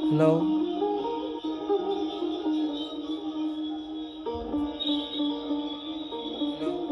Hello. Hello.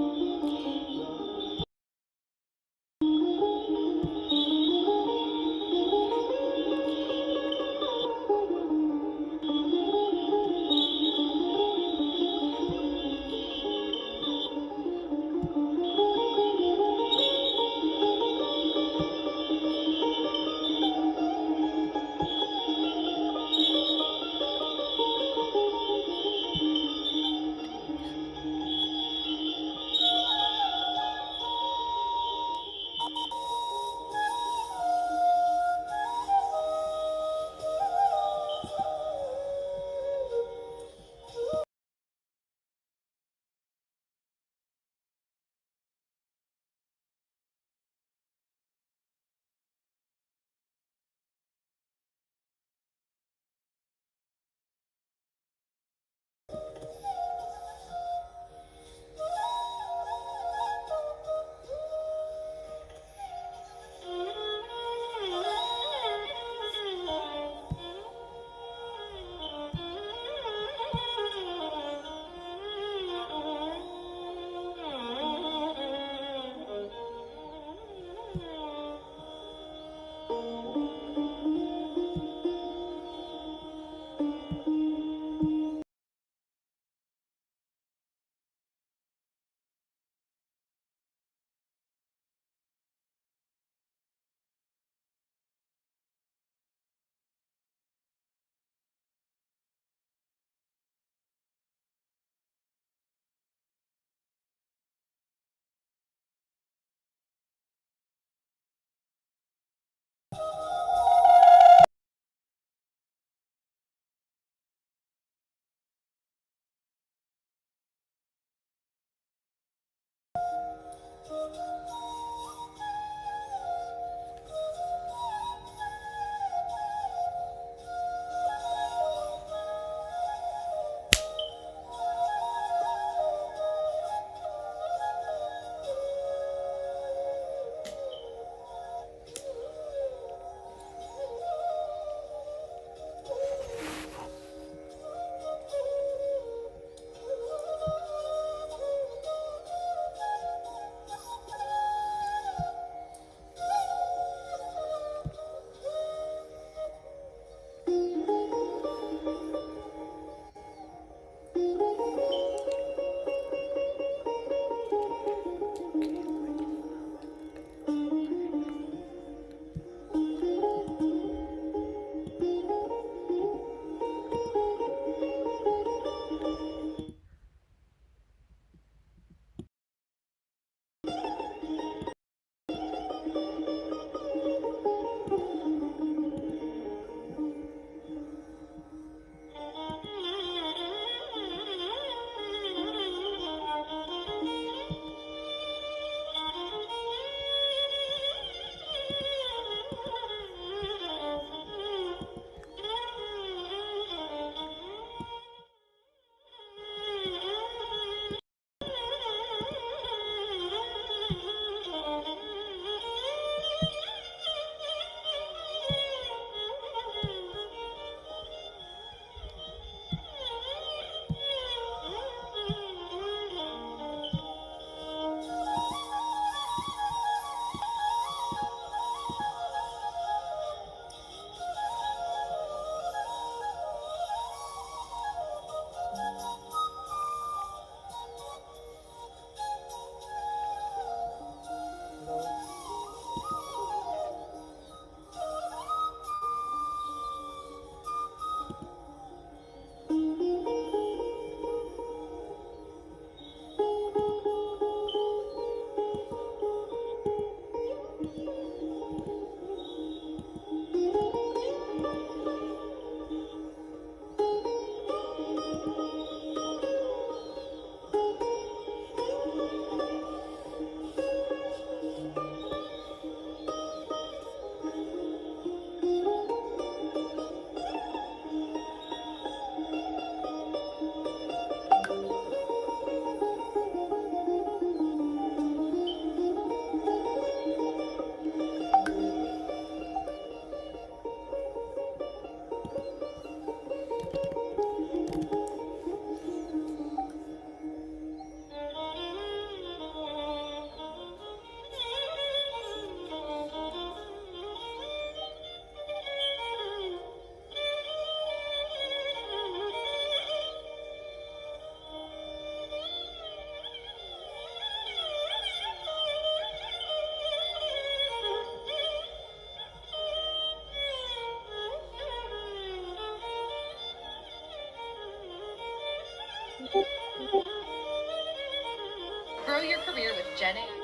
your career with Gen A.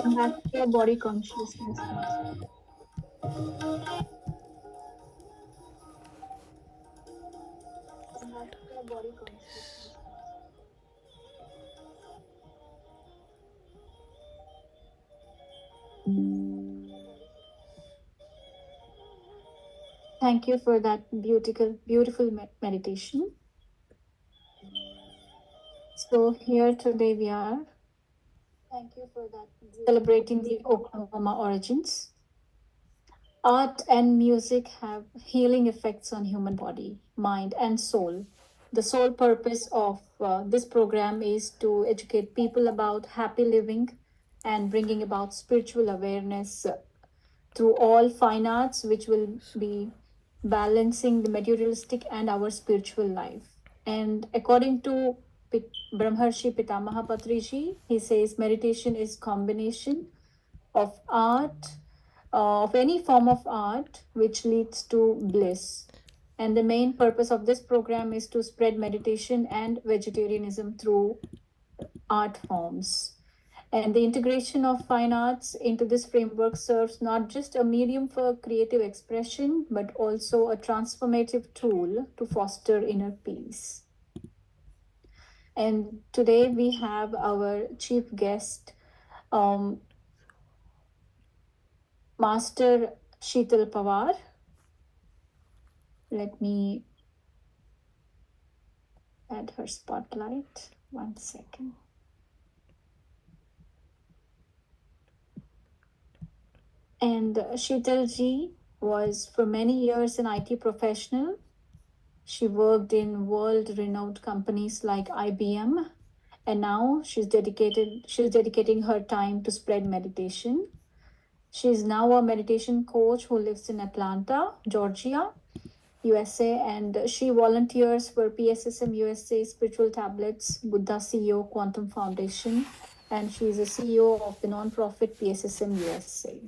Come back to your body consciousness. Come back to your body consciousness. Thank you for that beautiful meditation. So here today we are. Thank you for that. Celebrating the Oklahoma origins. Art and music have healing effects on human body, mind, and soul. The sole purpose of this program is to educate people about happy living and bringing about spiritual awareness through all fine arts, which will be balancing the materialistic and our spiritual life. And according to Brahmarshi Pitamaha Patriji, he says meditation is combination of art, of any form of art, which leads to bliss. And the main purpose of this program is to spread meditation and vegetarianism through art forms. And the integration of fine arts into this framework serves not just a medium for creative expression, but also a transformative tool to foster inner peace. And today we have our chief guest, Master Sheetal Pawar. Let me add her spotlight. 1 second. And Sheetal ji was for many years an IT professional. She worked in world-renowned companies like IBM, and now she's dedicating her time to spread meditation. She is now a meditation coach who lives in Atlanta, Georgia, USA, and she volunteers for PSSM USA, Spiritual Tablets, Buddha CEO, Quantum Foundation, and she is a CEO of the nonprofit PSSM USA.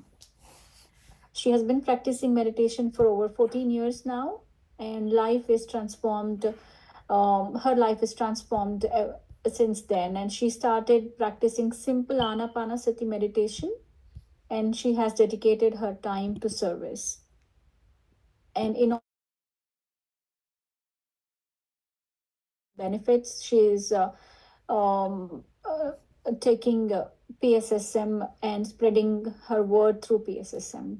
She has been practicing meditation for over 14 years now, and life is transformed. Her life is transformed since then, and she started practicing simple Anapanasati meditation, and she has dedicated her time to service. And in benefits, she is taking PSSM and spreading her word through PSSM.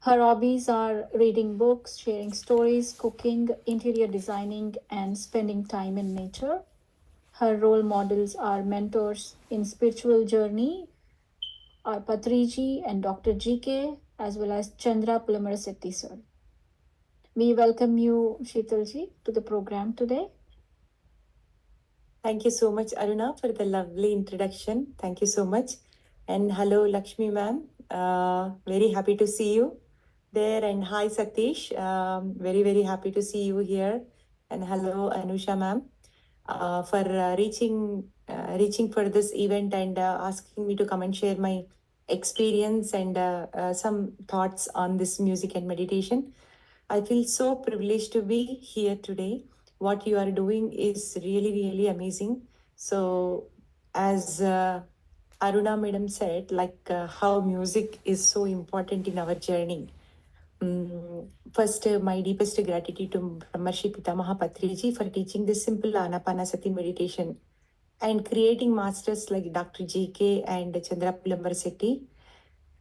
Her hobbies are reading books, sharing stories, cooking, interior designing, and spending time in nature. Her role models are mentors in spiritual journey are Patriji and Dr. GK, as well as Chandra Pulamaraseti sir. We welcome you, Sheetalji, to the program today. Thank you so much, Aruna, for the lovely introduction. Thank you so much. And hello, Lakshmi ma'am. Very happy to see you there. And hi, Satish. Very, very happy to see you here. And hello, Anusha ma'am, for reaching for this event and asking me to come and share my experience and some thoughts on this music and meditation. I feel so privileged to be here today. What you are doing is really, really amazing. So, as Aruna madam said, like how music is so important in our journey. First, my deepest gratitude to Brahmarshi Pitamaha Patriji for teaching this simple Anapanasati meditation and creating masters like Dr. J.K. and Chandra Pulambar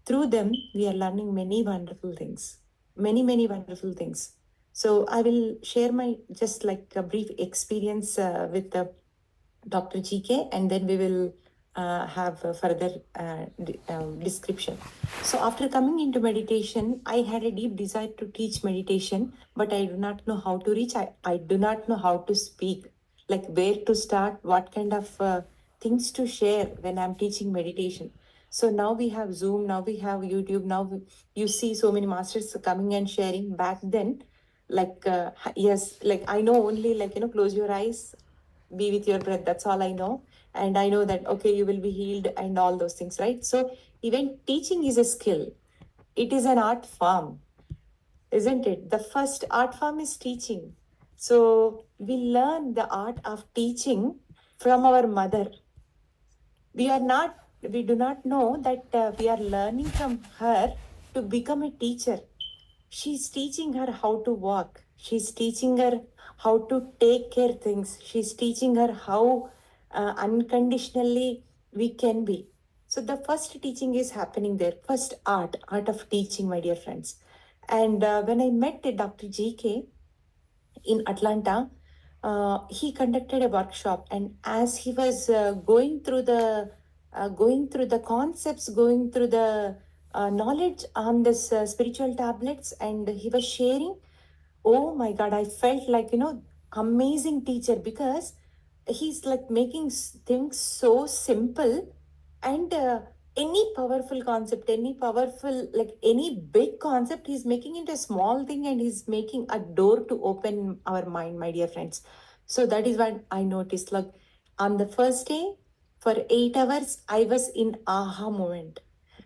Through them, we are learning many wonderful things, many wonderful things. So I will share my just like a brief experience with Dr. GK, and then we will have a further description. So after coming into meditation, I had a deep desire to teach meditation, but I do not know how to reach. I do not know how to speak, like where to start, what kind of things to share when I'm teaching meditation. So now we have Zoom, now we have YouTube, now you see so many masters coming and sharing. Back then, like, yes, like I know only like, close your eyes, be with your breath. That's all I know. And I know that, okay, you will be healed and all those things, right? So even teaching is a skill. It is an art form, isn't it? The first art form is teaching. So we learn the art of teaching from our mother. We do not know that we are learning from her to become a teacher. She's teaching her how to walk. She's teaching her how to take care things. She's teaching her how unconditionally we can be. So the first teaching is happening there. First art of teaching, my dear friends. And when I met Dr. GK in Atlanta, he conducted a workshop, and as he was going through the concepts, going through the knowledge on this spiritual tablets, and he was sharing. Oh my God, I felt like amazing teacher, because he's like making things so simple, and any powerful concept, any powerful, like any big concept, he's making into a small thing, and he's making a door to open our mind, my dear friends. So that is what I noticed. Like on the first day, for 8 hours, I was in aha moment,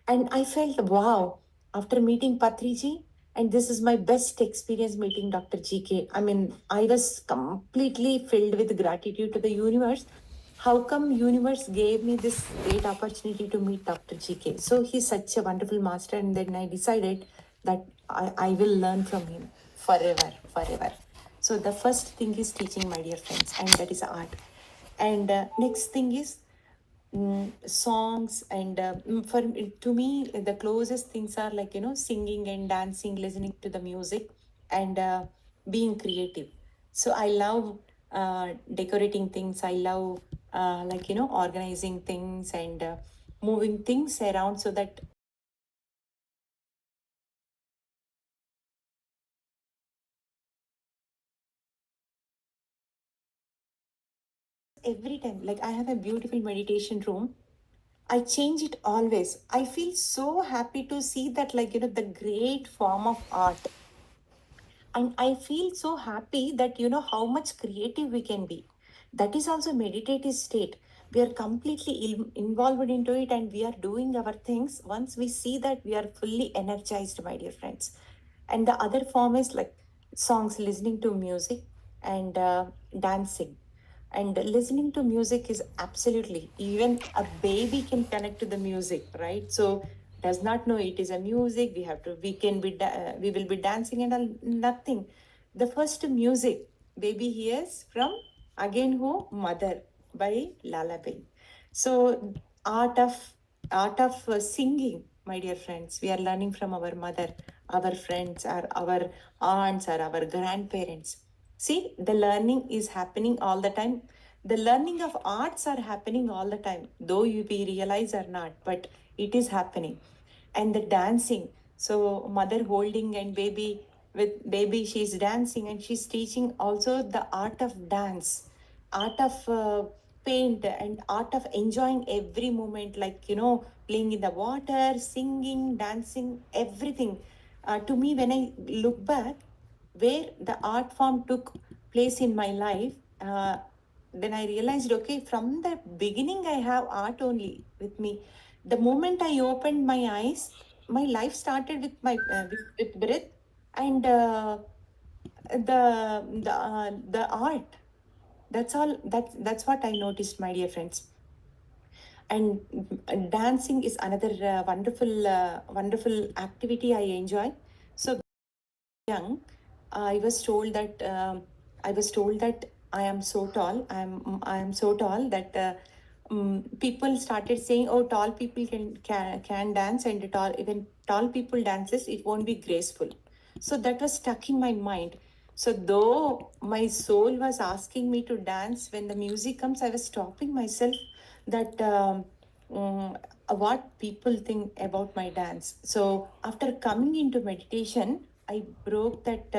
and I felt wow. After meeting Patriji, and this is my best experience meeting Dr. GK. I mean, I was completely filled with gratitude to the universe. How come universe gave me this great opportunity to meet Dr. GK? So he's such a wonderful master, and then I decided that I will learn from him forever. So the first thing is teaching, my dear friends, and that is art. And next thing is songs, and to me the closest things are like, singing and dancing, listening to the music, and being creative. So I love decorating things. I love like, organizing things, and moving things around so that every time, like, I have a beautiful meditation room. I change it always. I feel so happy to see that, like, the great form of art. And I feel so happy that, how much creative we can be. That is also meditative state. We are completely involved into it, and we are doing our things. Once we see that, we are fully energized, my dear friends. And the other form is like songs, listening to music, and dancing. And listening to music is absolutely, even a baby can connect to the music, right? So does not know it is a music. We will be dancing and all, nothing. The first music baby hears from, again, who? Mother, by Lullaby. So art of singing, my dear friends, we are learning from our mother, our friends, or our aunts, or our grandparents. See, the learning is happening all the time. The learning of arts are happening all the time, though we realize or not, but it is happening. And the dancing, so mother holding and baby, with baby she's dancing, and she's teaching also the art of dance, art of paint, and art of enjoying every moment, like, playing in the water, singing, dancing, everything. To me, when I look back where the art form took place in my life, then I realized, okay, from the beginning I have art only with me. The moment I opened my eyes, my life started with my with breath, and the art. That's all. That's what I noticed, my dear friends. And dancing is another wonderful activity I enjoy. So young, I was told that I am so tall. I am so tall that people started saying, "Oh, tall people can dance, and tall people dances, it won't be graceful." So that was stuck in my mind. So though my soul was asking me to dance, when the music comes, I was stopping myself that. What people think about my dance. So after coming into meditation, I broke that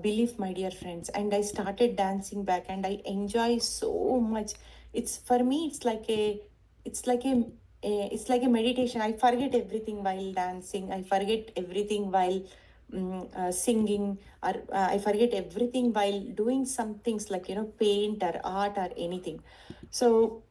belief, my dear friends, and I started dancing back, and I enjoy so much. It's for me, it's like it's like a meditation. I forget everything while dancing. I forget everything while singing, or I forget everything while doing some things like, paint or art or anything. So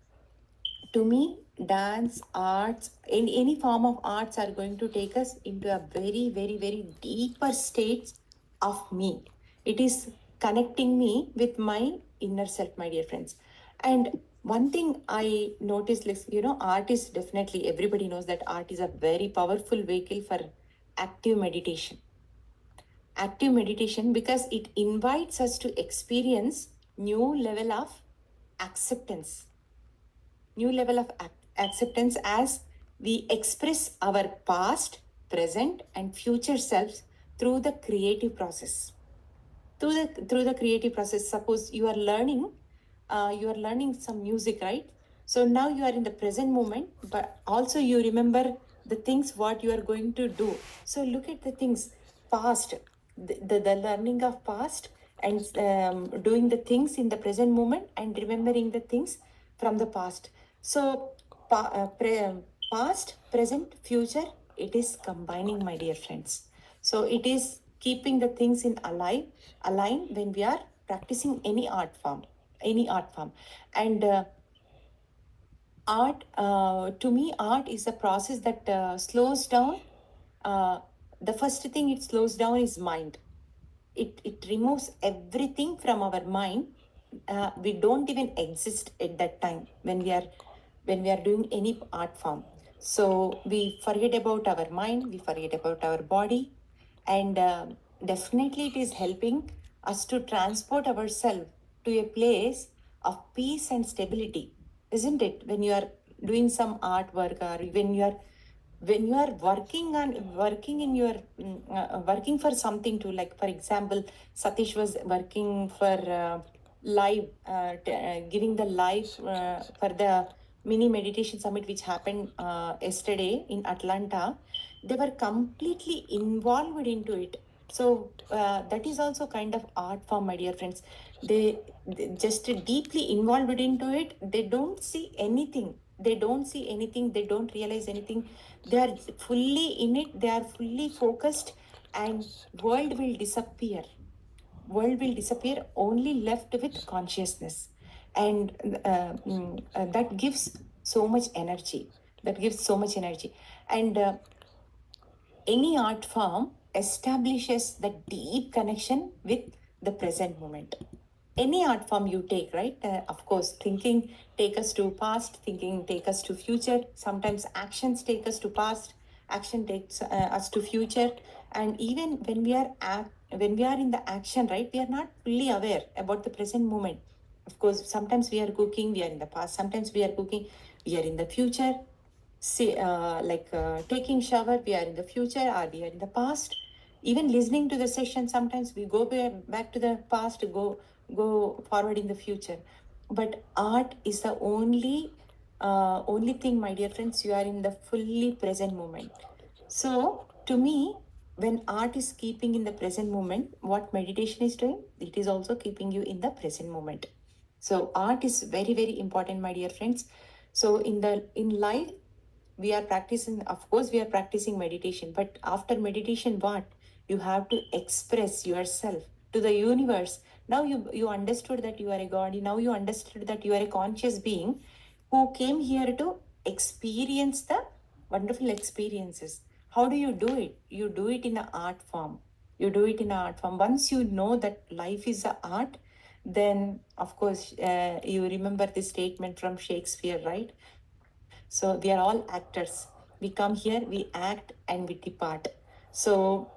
to me, dance, arts, any form of arts are going to take us into a very deeper states of me. It is connecting me with my inner self, my dear friends. And one thing I noticed is, art is definitely, everybody knows that art is a very powerful vehicle for active meditation. Active meditation, because it invites us to experience new level of acceptance, new level of acceptance as we express our past, present, and future selves through the creative process. Through the creative process, suppose you are learning some music, right? So now you are in the present moment, but also you remember the things what you are going to do. So look at the things past, the learning of past, and doing the things in the present moment, and remembering the things from the past. So past, present, future, it is combining, my dear friends. So it is keeping the things in align when we are practicing any art form. And art, to me, art is a process that slows down. uh, the first thing it slows down is mind. It removes everything from our mind. We don't even exist at that time when we are doing any art form. So we forget about our mind, we forget about our body, and definitely it is helping us to transport ourselves to a place of peace and stability. isn't it? When you are doing some artwork, or when you are working for something to, like, for example, Satish was working for live, giving the live for the mini meditation summit which happened yesterday in Atlanta. They were completely involved into it. So that is also kind of art form, my dear friends. They just deeply involved into it. They don't see anything. They don't realize anything. They are fully in it. They are fully focused, and world will disappear. Only left with consciousness. And that gives so much energy. And any art form establishes the deep connection with the present moment. Any art form you take, right? Of course, thinking take us to past, thinking take us to future. Sometimes actions take us to past, action takes us to future. And even when we are in the action, right, we are not fully aware about the present moment. Of course, sometimes we are cooking, we are in the past. Sometimes we are cooking, we are in the future. Taking shower, we are in the future, or we are in the past. Even listening to the session, sometimes we go back to the past, go forward in the future. But art is the only thing, my dear friends, you are in the fully present moment. So to me, when art is keeping in the present moment, what meditation is doing, it is also keeping you in the present moment. So art is very, very important, my dear friends. So in life, we are practicing meditation. But after meditation, what? You have to express yourself to the universe. Now you understood that you are a god. Now you understood that you are a conscious being who came here to experience the wonderful experiences. How do you do it? You do it in an art form. Once you know that life is an art, then of course you remember this statement from Shakespeare, right? So we are all actors. We come here, we act, and we depart. So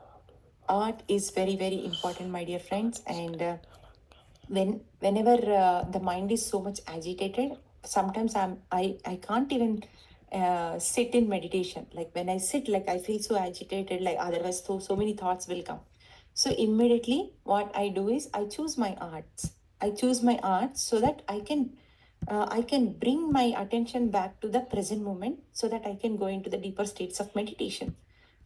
art is very, very important, my dear friends. And whenever the mind is so much agitated, sometimes I can't even sit in meditation. Like when I sit, like I feel so agitated, like otherwise so many thoughts will come. So immediately what I do is I choose my arts. So that I can bring my attention back to the present moment, so that I can go into the deeper states of meditation.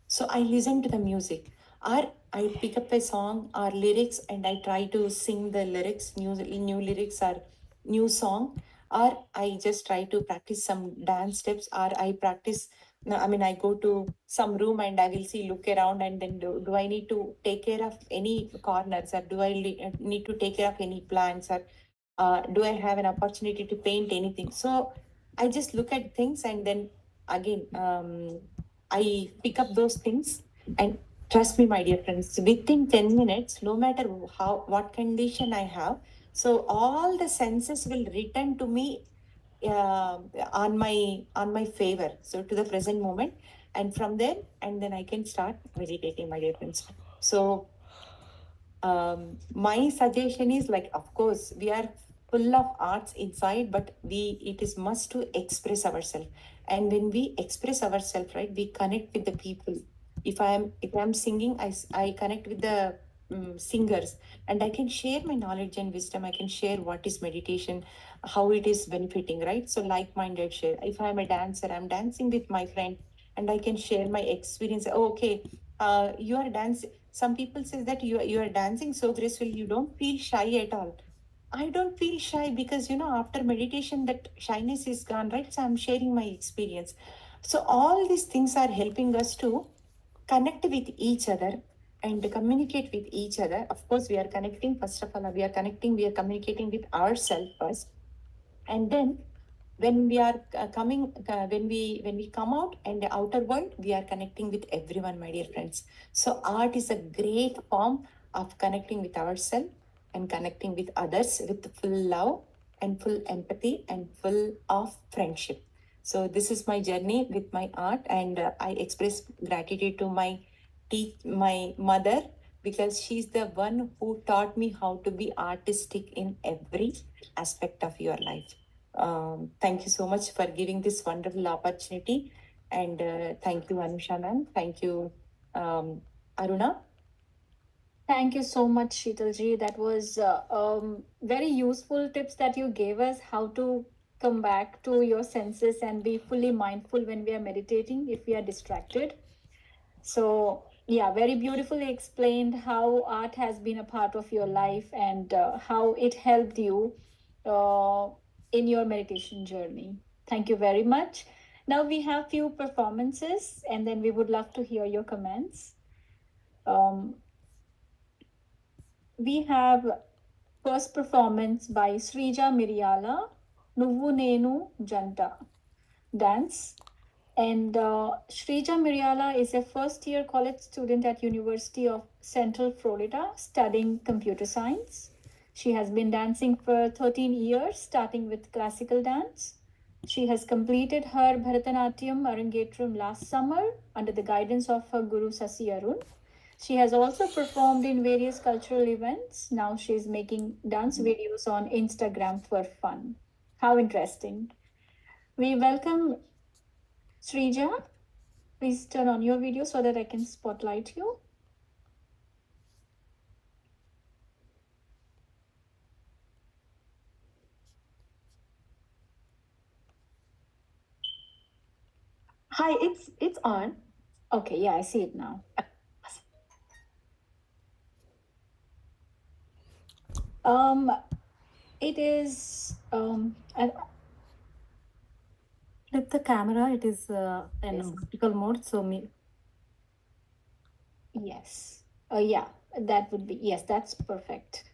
So I listen to the music, or I pick up a song or lyrics and I try to sing the lyrics, new lyrics or new song, or I just try to practice some dance steps, or I practice. No, I mean, I go to some room and I will look around, and then do I need to take care of any corners, or do I need to take care of any plants, or do I have an opportunity to paint anything? So I just look at things, and then again, I pick up those things. And trust me, my dear friends, within 10 minutes, no matter what condition I have, so all the senses will return to me on my favor, so to the present moment. And from there, and then I can start meditating, my dear friends. So my suggestion is, like, of course we are full of arts inside, but it is must to express ourselves. And when we express ourselves, right, we connect with the people. If I'm singing, I connect with the singers, and I can share my knowledge and wisdom. I can share what is meditation, how it is benefiting, right? So like-minded share. If I'm a dancer, I'm dancing with my friend, and I can share my experience. Oh, okay, you are dancing. Some people say that you are dancing so gracefully, you don't feel shy at all. I don't feel shy, because after meditation that shyness is gone, right? So I'm sharing my experience. So all these things are helping us to connect with each other and communicate with each other. Of course, we are connecting. First of all, we are communicating with ourselves first, and then when we are when we come out in the outer world, we are connecting with everyone, my dear friends. So art is a great form of connecting with ourselves and connecting with others with full love and full empathy and full of friendship. So this is my journey with my art, and I express gratitude to my mother, because she's the one who taught me how to be artistic in every aspect of your life. Thank you so much for giving this wonderful opportunity. And thank you, Anusha ma'am. Thank you, Aruna. Thank you so much, Sheetalji. That was very useful tips that you gave us how to come back to your senses and be fully mindful when we are meditating if we are distracted. So, yeah, very beautifully explained how art has been a part of your life and how it helped you uh, in your meditation journey. Thank you very much. Now we have few performances and then we would love to hear your comments. We have first performance by Srija Miryala, Nuvu Nenu Janta dance. And Srija Miryala is a first year college student at University of Central Florida studying computer science. She has been dancing for 13 years, starting with classical dance. She has completed her Bharatanatyam Arangetram last summer under the guidance of her guru Sasi Arun. She has also performed in various cultural events. Now she's making dance videos on Instagram for fun. How interesting. We welcome Srija. Please turn on your video so that I can spotlight you. Hi, it's on. Okay, yeah, I see it now. It is Flip the camera. It is in Yes. vertical mode. So yes. Yeah, that would be yes, that's perfect.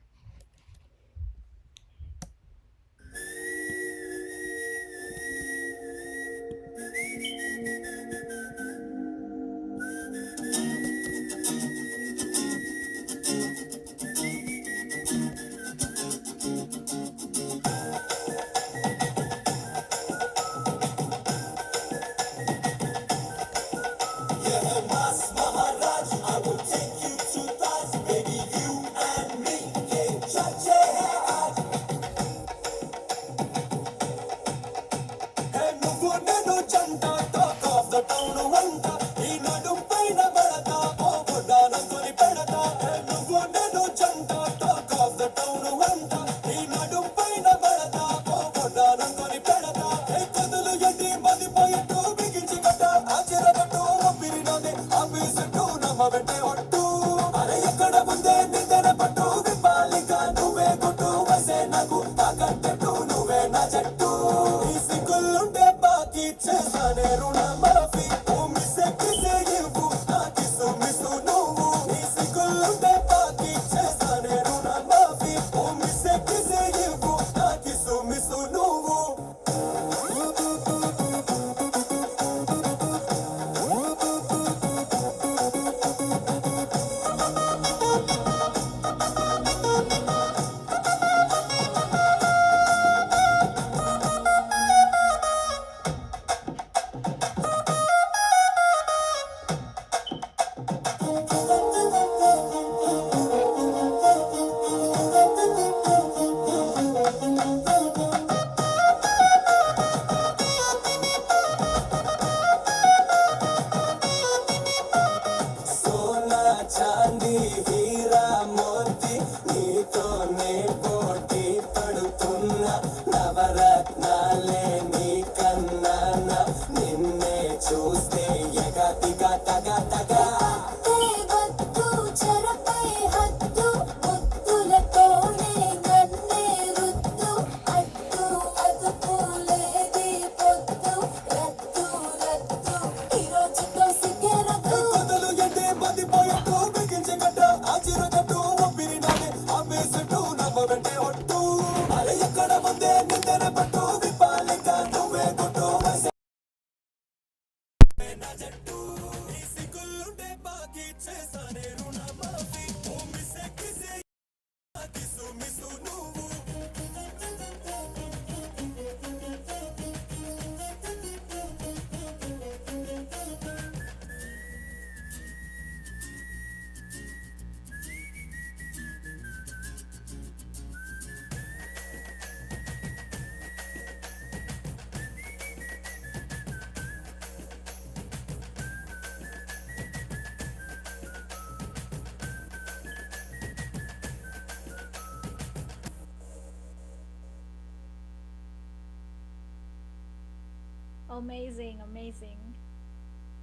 Amazing, amazing.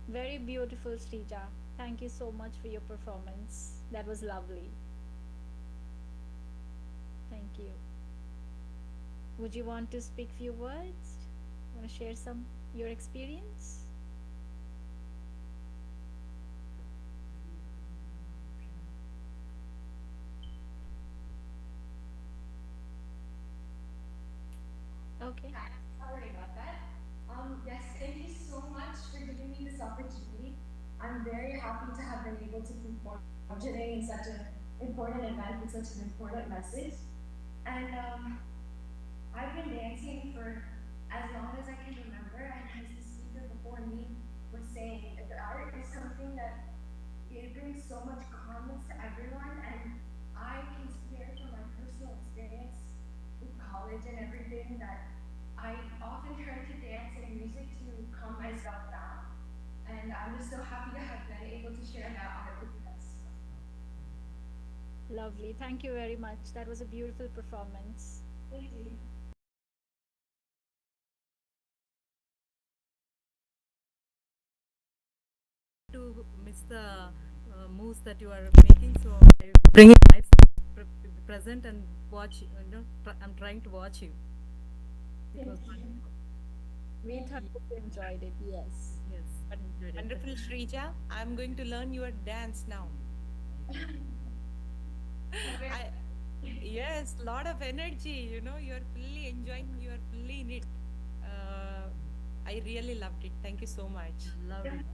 Very beautiful, Srija. Thank you so much for your performance. That was lovely. Thank you. Would you want to speak few words? Want to share some your experience? Okay. Sorry about that. Yes, thank you so much for giving me this opportunity. I'm very happy to have been able to perform today in such an important event with such an important message. And I've been dancing for as long as I can remember. And as the speaker before me was saying, the art is something that it brings so much calmness to everyone. And I can swear from my personal experience with college and everything that I often turn to dance and music to calm myself down. And I'm just so happy to have been able to share that art with you guys. Lovely. Thank you very much. That was a beautiful performance. Thank you. To miss the moves that you are making, so I bring it live, present and watch. I'm trying to watch you. It was wonderful. We thoroughly enjoyed it. Yes. Yes, enjoyed it. Wonderful, Shrija. I'm going to learn your dance now. I, yes, lot of energy. You're fully enjoying. You're fully in it. I really loved it. Thank you so much. Love it.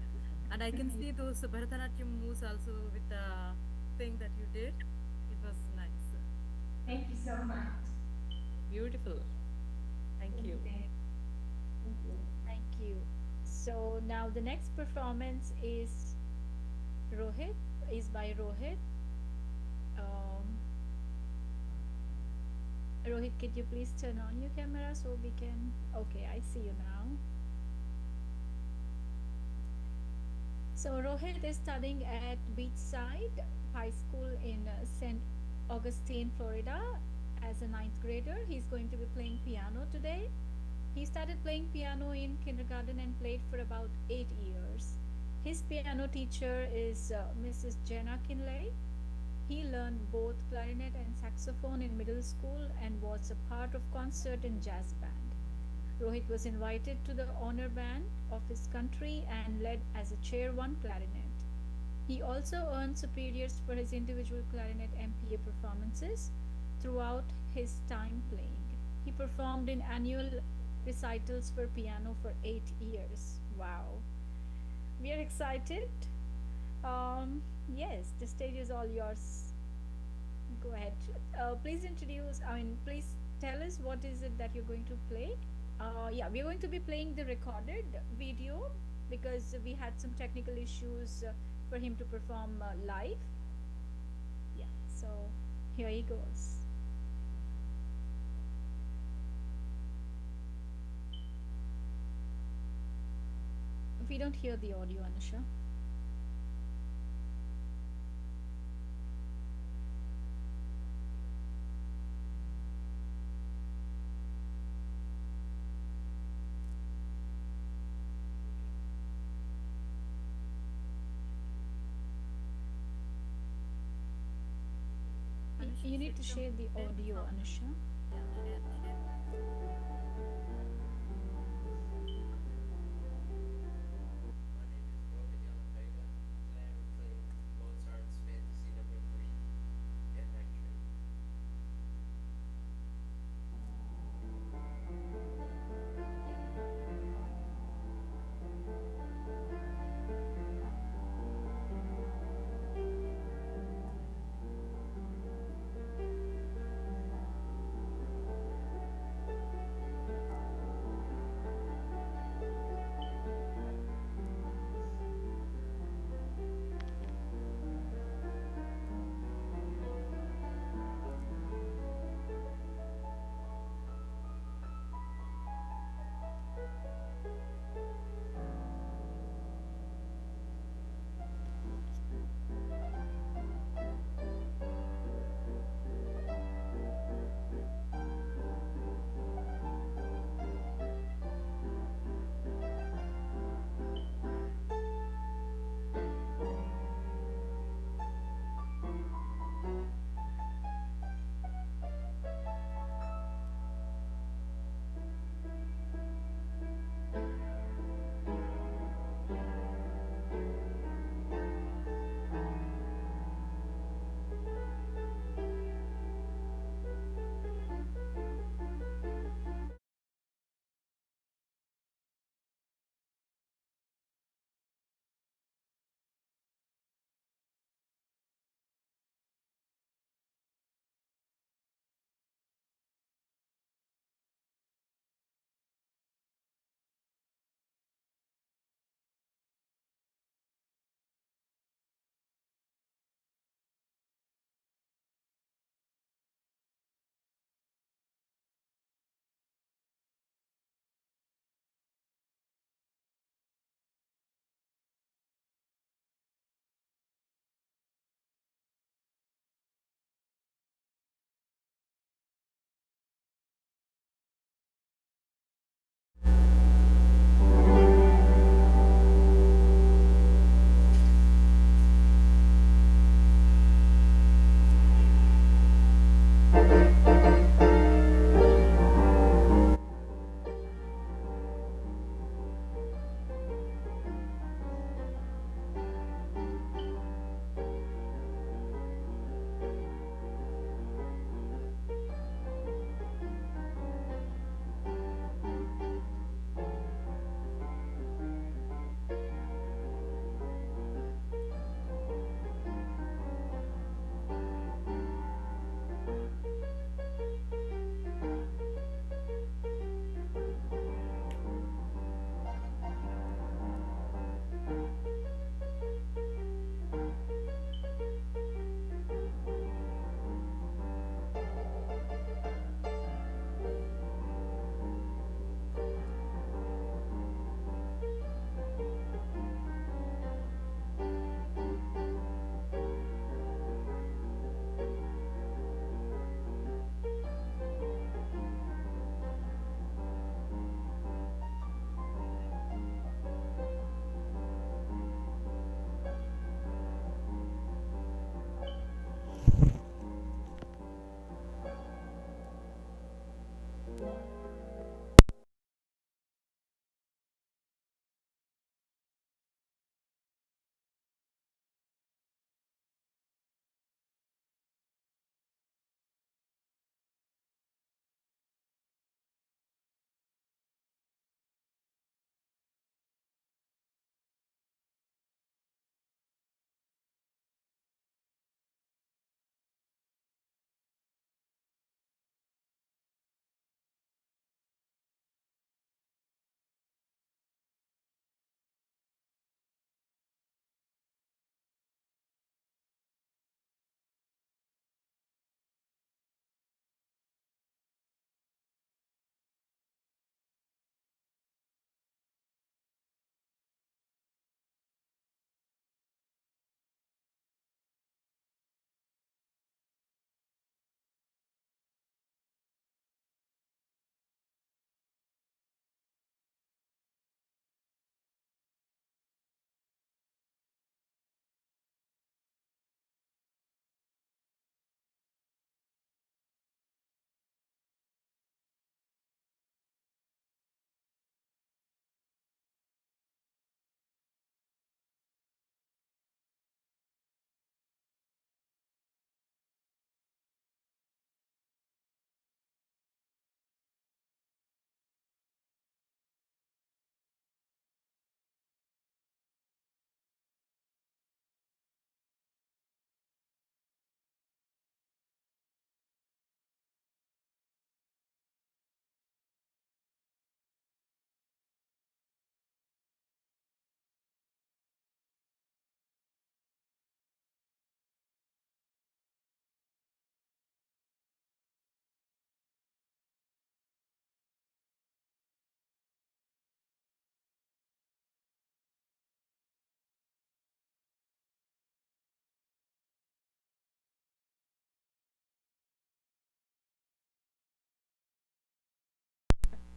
And I can see those Bharatanatyam moves also with the thing that you did. It was nice. Thank you so much. Beautiful. Thank you. Thank you. So now the next performance is Rohit, is by Rohit. Um, Rohit, could you please turn on your camera so we can? Okay, I see you now. So Rohit is studying at Beachside High School in St. Augustine, Florida, as a ninth grader. He's going to be playing piano today. He started playing piano in kindergarten and played for about 8 years. His piano teacher is Mrs. Jenna Kinley. He learned both clarinet and saxophone in middle school and was a part of concert and jazz band. Rohit was invited to the honor band of his country and led as a chair one clarinet. He also earned superiors for his individual clarinet MPA performances throughout his time playing. He performed in annual recitals for piano for 8 years. Wow. We are excited. Yes, the stage is all yours. Go ahead. Please introduce, please tell us what is it that you're going to play. Yeah, we're going to be playing the recorded video because we had some technical issues for him to perform live. Yeah, so here he goes. We don't hear the audio, Anusha. You need to share the audio, Anusha. Yeah, share. My name is Rohit Yamapega. Today I'm playing Mozart's Fantasy Number 3 in Nectarine.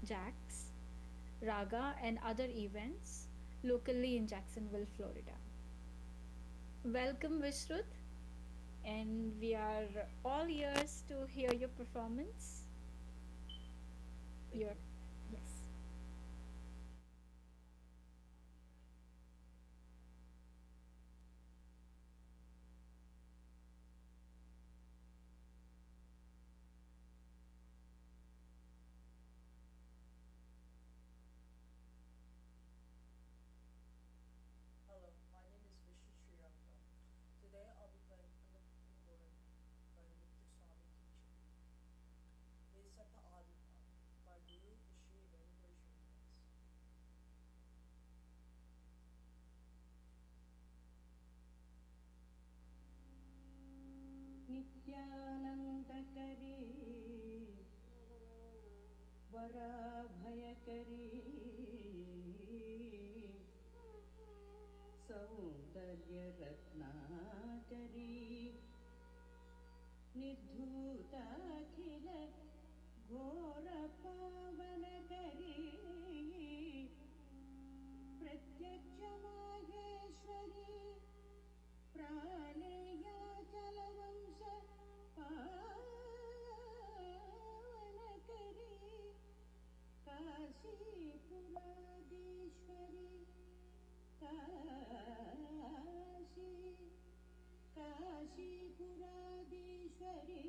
Jax, Raga, and other events locally in Jacksonville, Florida. Welcome, Vishrut, and we are all ears to hear your performance. Your yes. Hello, my name is Vishnu Sriramka. Today I'll be playing Anupam Gord by Nitya Swami teacher. He set the Adipam by Guru Shri Venuguru Srinivas. नित्यानन्दकरी वराभयकरी सौन्दर्यरत्नाकरी निर्धूताखिल घोरपावनकरी प्रत्यक्षमाहेश्वरी प्राणेयाचलवंश पावनकरी काशीपुराधीश्वरी काशीपुराधीश्वरी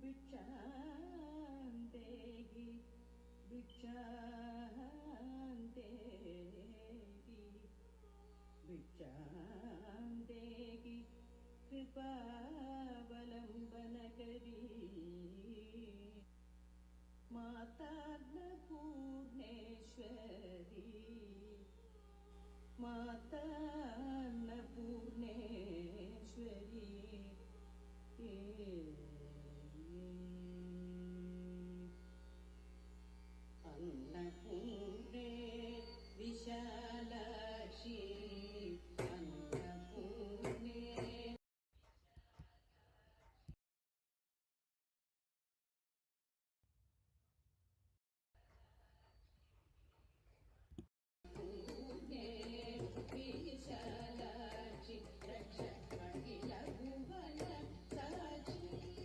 भिक्षां देहि भिक्षां देहि भिक्षां देहि कृपावलम्बनकरी मातान्नपूर्णेश्वरी अन्नपूर्णे विशालाक्षी अन्नपूर्णे विशालाक्षी रक्षमहिल भुवन साक्षी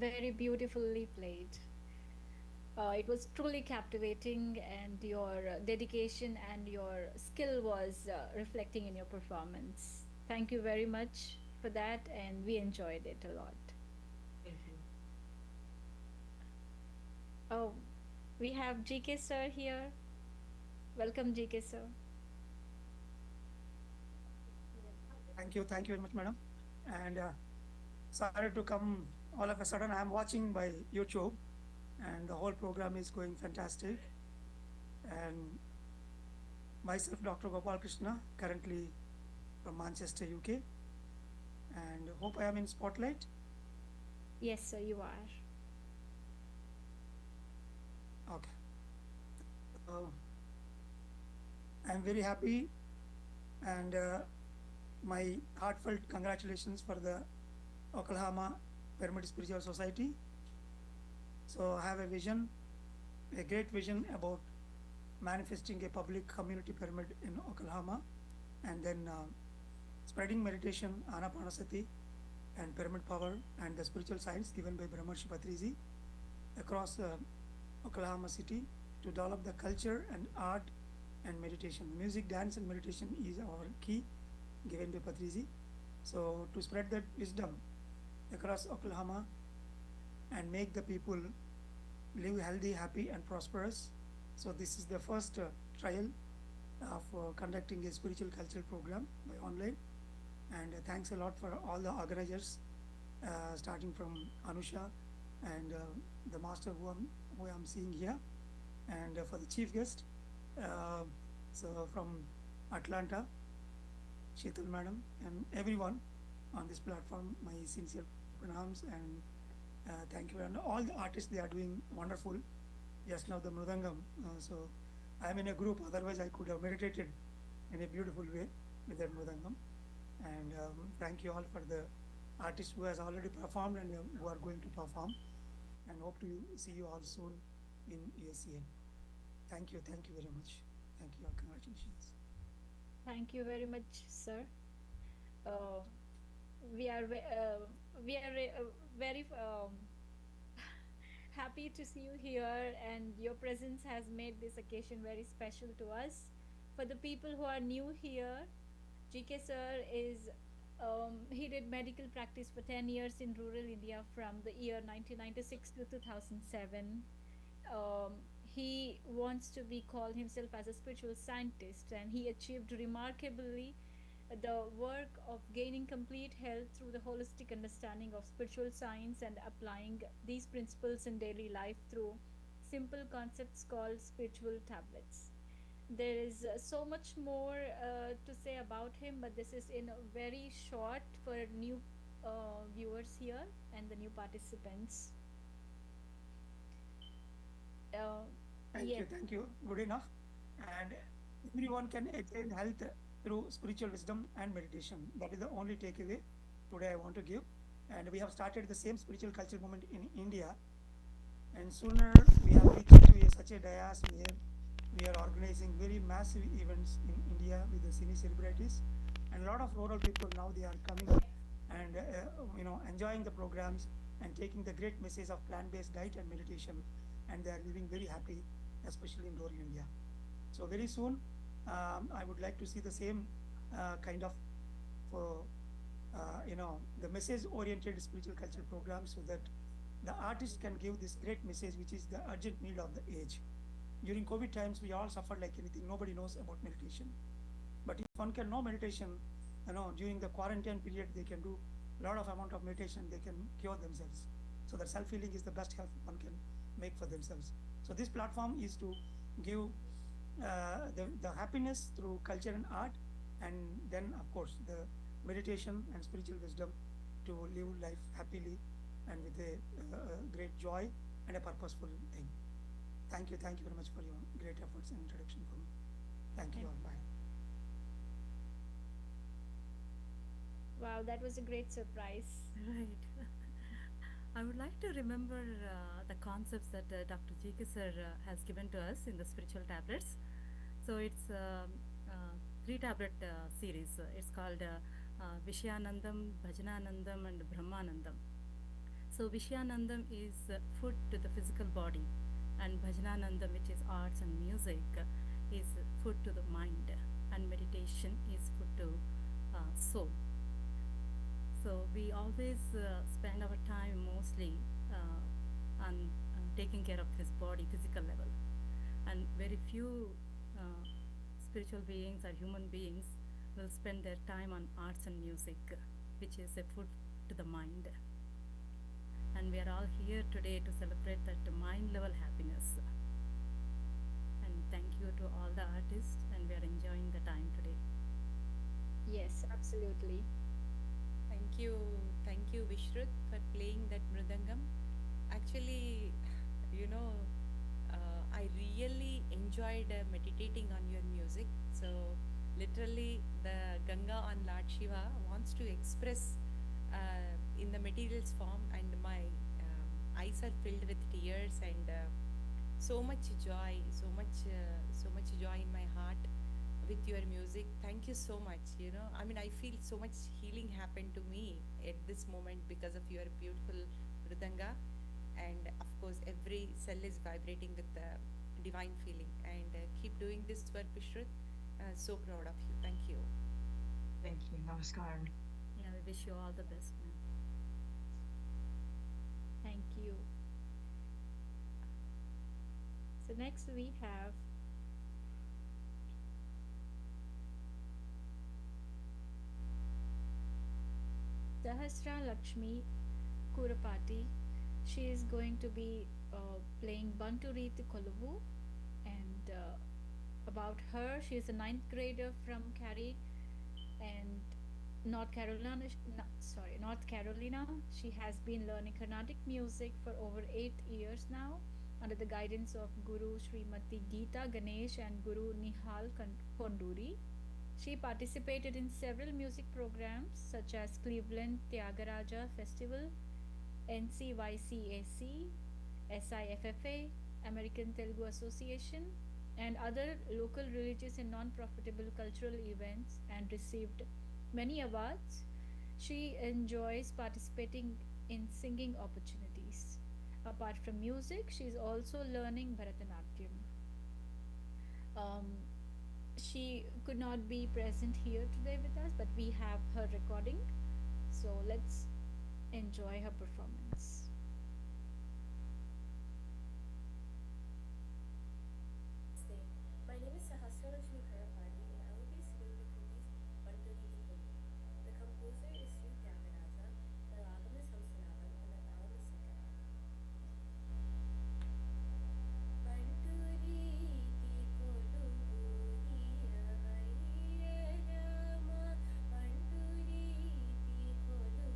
very beautifully played. It was truly captivating, and your dedication and your skill was reflecting in your performance. Thank you very much for that, and we enjoyed it a lot. Thank you. Oh, we have GK sir here. Welcome, GK sir. Thank you very much, madam. And sorry to come all of a sudden. I'm watching by YouTube, and the whole program is going fantastic. And myself, Dr. Gopal Krishna, currently from Manchester, UK, and hope I am in spotlight. Yes, sir, you are. Okay. I'm very happy, and my heartfelt congratulations for the Oklahoma Pyramid Spiritual Society. So I have a vision, a great vision about manifesting a public community pyramid in Oklahoma, and then spreading meditation, Anapanasati, and pyramid power and the spiritual science given by Brahmarshi Patriji across Oklahoma City to develop the culture and art and meditation. Music, dance, and meditation is our key given by Patriji. So to spread that wisdom across Oklahoma and make the people live healthy, happy, and prosperous. So this is the first trial of conducting a spiritual cultural program by online. And thanks a lot for all the organizers, starting from Anusha and the master who I'm seeing here, and for the chief guest, so from Atlanta, Sheetal madam, and everyone on this platform, my sincere pranams and thank you. And all the artists, they are doing wonderful. Just now the Mridangam, so I'm in a group, otherwise I could have meditated in a beautiful way with that Mridangam. And thank you all for the artists who has already performed and who are going to perform, and hope to see you all soon in USCN. Thank you very much. Thank you, congratulations. Thank you very much, sir. Uh, we are very happy to see you here, and your presence has made this occasion very special to us. For the people who are new here, GK sir is he did medical practice for 10 years in rural India from the year 1996 to 2007. Um, he wants to be called himself as a spiritual scientist, and he achieved remarkably the work of gaining complete health through the holistic understanding of spiritual science and applying these principles in daily life through simple concepts called spiritual tablets. There is so much more to say about him, but this is in a very short for new viewers here and the new participants. Thank you. Good enough. And everyone can attain health through spiritual wisdom and meditation. That is the only takeaway today I want to give. And we have started the same spiritual culture movement in India. And sooner we have reached to such a dais where we are organizing very massive events in India with the cine celebrities. And a lot of rural people now, they are coming and enjoying the programs and taking the great message of plant-based diet and meditation, and they are living very happy, especially in rural India. So very soon, I would like to see the same kind of, the message-oriented spiritual cultural program, so that the artist can give this great message, which is the urgent need of the age. During COVID times, we all suffered like anything. Nobody knows about meditation. But if one can know meditation, during the quarantine period, they can do a lot of amount of meditation. They can cure themselves. So that self-healing is the best help one can make for themselves. So this platform is to give the happiness through culture and art, and then of course the meditation and spiritual wisdom to live life happily and with a great joy and a purposeful thing. Thank you very much for your great efforts and introduction for me. Thank you all. Bye. Wow, that was a great surprise. Right. I would like to remember the concepts that Dr. G.K. sir has given to us in the spiritual tablets. So it's three tablet series. It's called Vishyanandam, Bhajananandam, and Brahmanandam. So Vishyanandam is food to the physical body, and Bhajananandam, which is arts and music, is food to the mind, and meditation is food to soul. So we always spend our time mostly on taking care of this body, physical level, and very few spiritual beings or human beings will spend their time on arts and music, which is a food to the mind. And we are all here today to celebrate that mind level happiness. And thank you to all the artists, and we are enjoying the time today. Yes, absolutely. Thank you, Vishrut, for playing that mridangam. Actually, you know, I really enjoyed meditating on your music. So, literally, the Ganga on Lord Shiva wants to express in the materials form, and my eyes are filled with tears and so much joy, so much joy in my heart with your music. Thank you so much. You know, I mean, I feel so much healing happened to me at this moment because of your beautiful mridanga, and of course, every cell is vibrating with the divine feeling. And keep doing this work, Vishrut. So proud of you. Thank you. Thank you. Namaskar. Yeah, we wish you all the best, ma'am. Thank you. So next we have Sahasra Lakshmi Kurapati. She is going to be playing Bantu Riti Koluvu, and about her, she is a ninth grader from Cary and North Carolina. North Carolina. She has been learning Carnatic music for over 8 years now, under the guidance of Guru Srimati Geeta Ganesh and Guru Nihal Konduri. She participated in several music programs such as Cleveland Tyagaraja Festival, NCYCAC, SIFFA, American Telugu Association, and other local religious and non-profitable cultural events, and received many awards. She enjoys participating in singing opportunities. Apart from music, she is also learning Bharatanatyam. She could not be present here today with us, but we have her recording. So let's enjoy her performance. My name is Sahasra Lakshmi Kurapati, and I will be singing the Kritis Banturiti Kulu. The composer is Sri Tyagaraja, the ragam is Hamsanadam, and the talam is Sikara. Banturiti Kulu, Rama, Banturiti Kulu,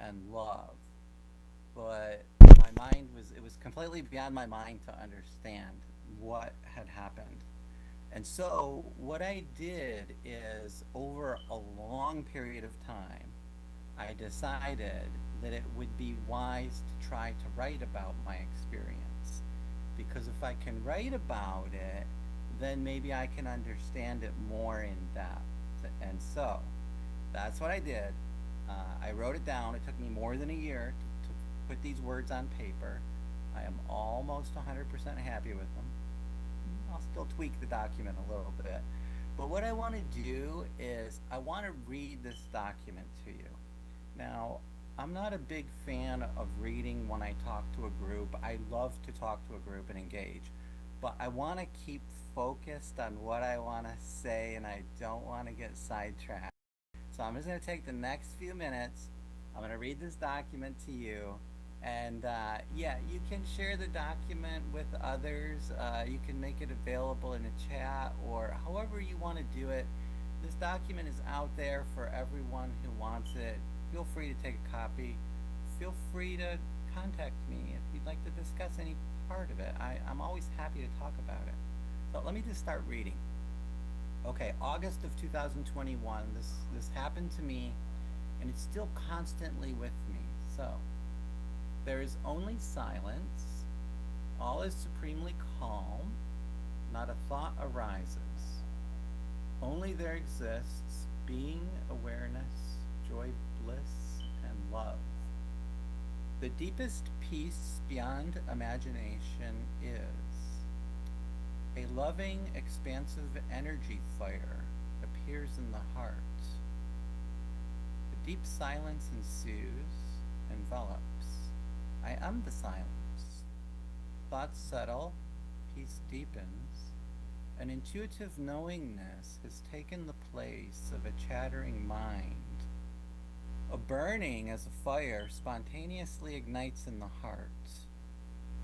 and love. But my mind was, it was completely beyond my mind to understand what had happened. And so what I did is, over a long period of time, I decided that it would be wise to try to write about my experience. Because if I can write about it, then maybe I can understand it more in depth. And so that's what I did. I wrote it down. It took me more than a year to put these words on paper. I am almost 100% happy with them. I'll still tweak the document a little bit. But what I want to do is I want to read this document to you. Now, I'm not a big fan of reading when I talk to a group. I love to talk to a group and engage. But I want to keep focused on what I want to say, and I don't want to get sidetracked. So I'm just going to take the next few minutes. I'm going to read this document to you. And yeah, you can share the document with others. You can make it available in a chat or however you want to do it. This document is out there for everyone who wants it. Feel free to take a copy. Feel free to contact me if you'd like to discuss any part of it. I'm always happy to talk about it. So let me just start reading. Okay, August of 2021, this happened to me, and it's still constantly with me. So, there is only silence, all is supremely calm, not a thought arises. Only there exists being, awareness, joy, bliss, and love. The deepest peace beyond imagination is a loving, expansive energy fire appears in the heart. A deep silence ensues, envelops. I am the silence. Thoughts settle, peace deepens. An intuitive knowingness has taken the place of a chattering mind. A burning as a fire spontaneously ignites in the heart.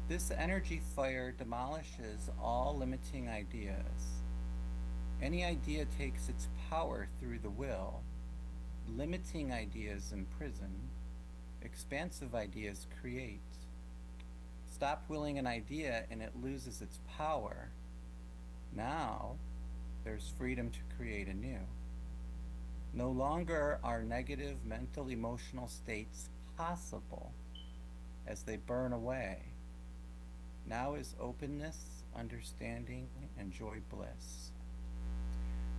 This energy fire demolishes all limiting ideas. Any idea takes its power through the will. Limiting ideas imprison. Expansive ideas create. Stop willing an idea and it loses its power. Now, there's freedom to create anew. No longer are negative mental emotional states possible as they burn away. Now is openness, understanding, and joy bliss.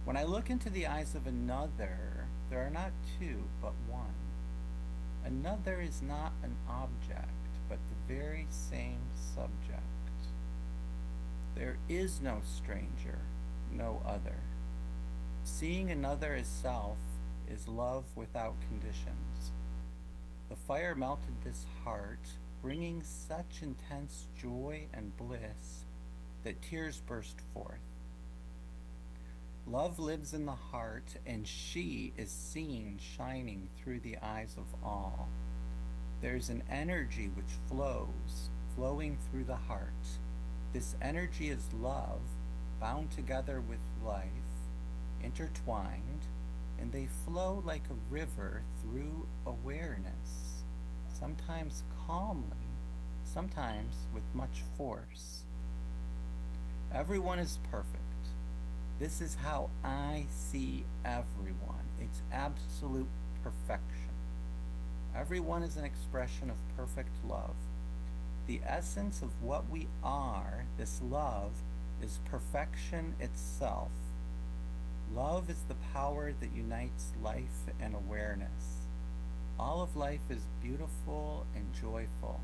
When I look into the eyes of another, there are not two, but one. Another is not an object, but the very same subject. There is no stranger, no other. Seeing another as self is love without conditions. The fire melted this heart, bringing such intense joy and bliss that tears burst forth. Love lives in the heart, and she is seen shining through the eyes of all. There's an energy which flows, flowing through the heart. This energy is love, bound together with life, intertwined, and they flow like a river through awareness, sometimes calmly, sometimes with much force. Everyone is perfect. This is how I see everyone. It's absolute perfection. Everyone is an expression of perfect love. The essence of what we are, this love, is perfection itself. Love is the power that unites life and awareness. All of life is beautiful and joyful.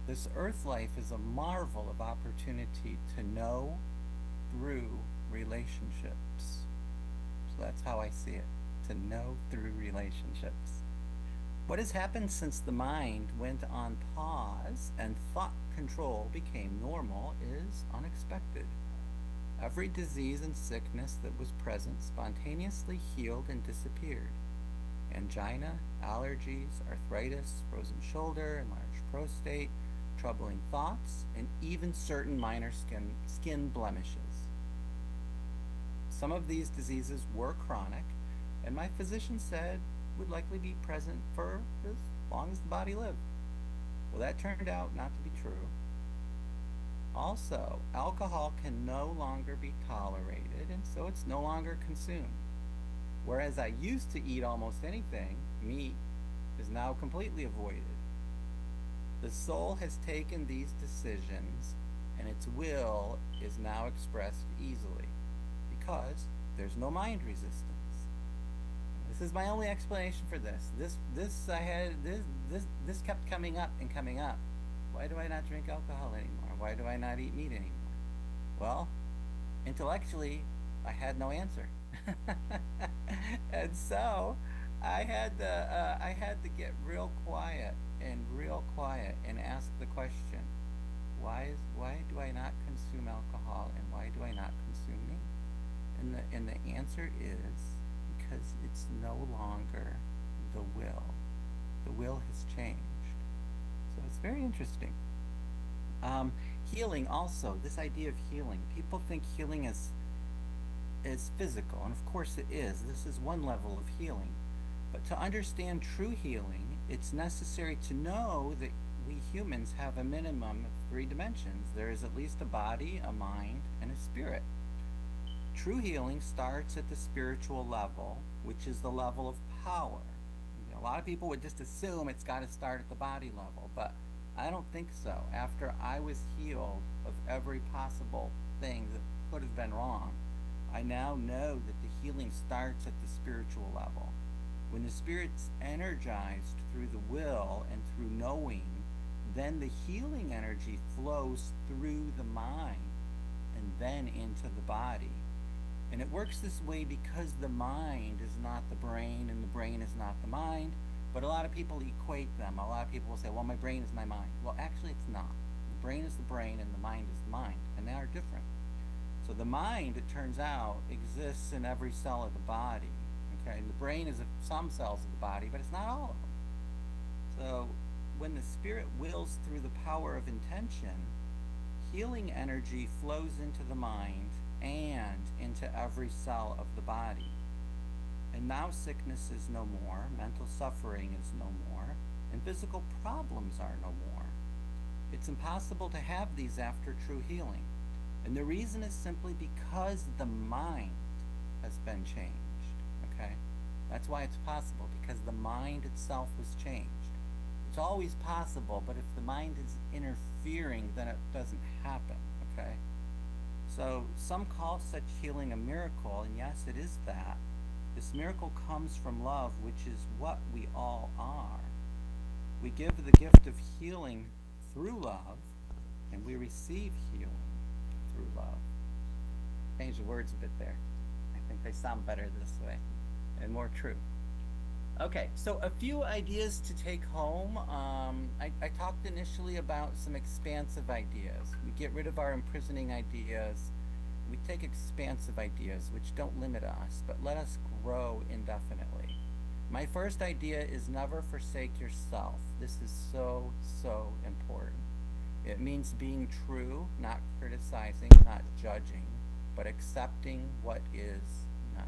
This earth life is a marvel of opportunity to know through relationships. So that's how I see it, to know through relationships. What has happened since the mind went on pause and thought control became normal is unexpected. Every disease and sickness that was present spontaneously healed and disappeared. Angina, allergies, arthritis, frozen shoulder, enlarged prostate, troubling thoughts, and even certain minor skin blemishes. Some of these diseases were chronic, and my physician said would likely be present for as long as the body lived. Well, that turned out not to be true. Also, alcohol can no longer be tolerated, and so it's no longer consumed. Whereas I used to eat almost anything, meat is now completely avoided. The soul has taken these decisions, and its will is now expressed easily because there's no mind resistance. This is my only explanation for this. This kept coming up and coming up. Why do I not drink alcohol anymore? Why do I not eat meat anymore? Well, intellectually, I had no answer. And so I had to get real quiet and ask the question, why do I not consume alcohol, and why do I not consume meat? And the answer is because it's no longer the will. The will has changed. So it's very interesting. Healing also, this idea of healing. People think healing is physical, and of course it is. This is one level of healing. But to understand true healing, it's necessary to know that we humans have a minimum of 3 dimensions. There is at least a body, a mind, and a spirit. True healing starts at the spiritual level, which is the level of power. You know, a lot of people would just assume it's got to start at the body level, but I don't think so. After I was healed of every possible thing that could have been wrong, I now know that the healing starts at the spiritual level. When the spirit's energized through the will and through knowing, then the healing energy flows through the mind and then into the body. And it works this way because the mind is not the brain and the brain is not the mind. But a lot of people equate them. A lot of people will say, well, my brain is my mind. Well, actually, it's not. The brain is the brain and the mind is the mind, and they are different. So the mind, it turns out, exists in every cell of the body. Okay, and the brain is some cells of the body, but it's not all of them. So when the spirit wills through the power of intention, healing energy flows into the mind and into every cell of the body. And now sickness is no more, mental suffering is no more, and physical problems are no more. It's impossible to have these after true healing. And the reason is simply because the mind has been changed, okay? That's why it's possible, because the mind itself was changed. It's always possible, but if the mind is interfering, then it doesn't happen, okay? So some call such healing a miracle, and yes, it is that. This miracle comes from love, which is what we all are. We give the gift of healing through love, and we receive healing through love. Change the words a bit there. I think they sound better this way and more true. Okay, so a few ideas to take home. I talked initially about some expansive ideas. We get rid of our imprisoning ideas. We take expansive ideas, which don't limit us, but let us grow indefinitely. My first idea is never forsake yourself. This is so, so important. It means being true, not criticizing, not judging, but accepting what is now.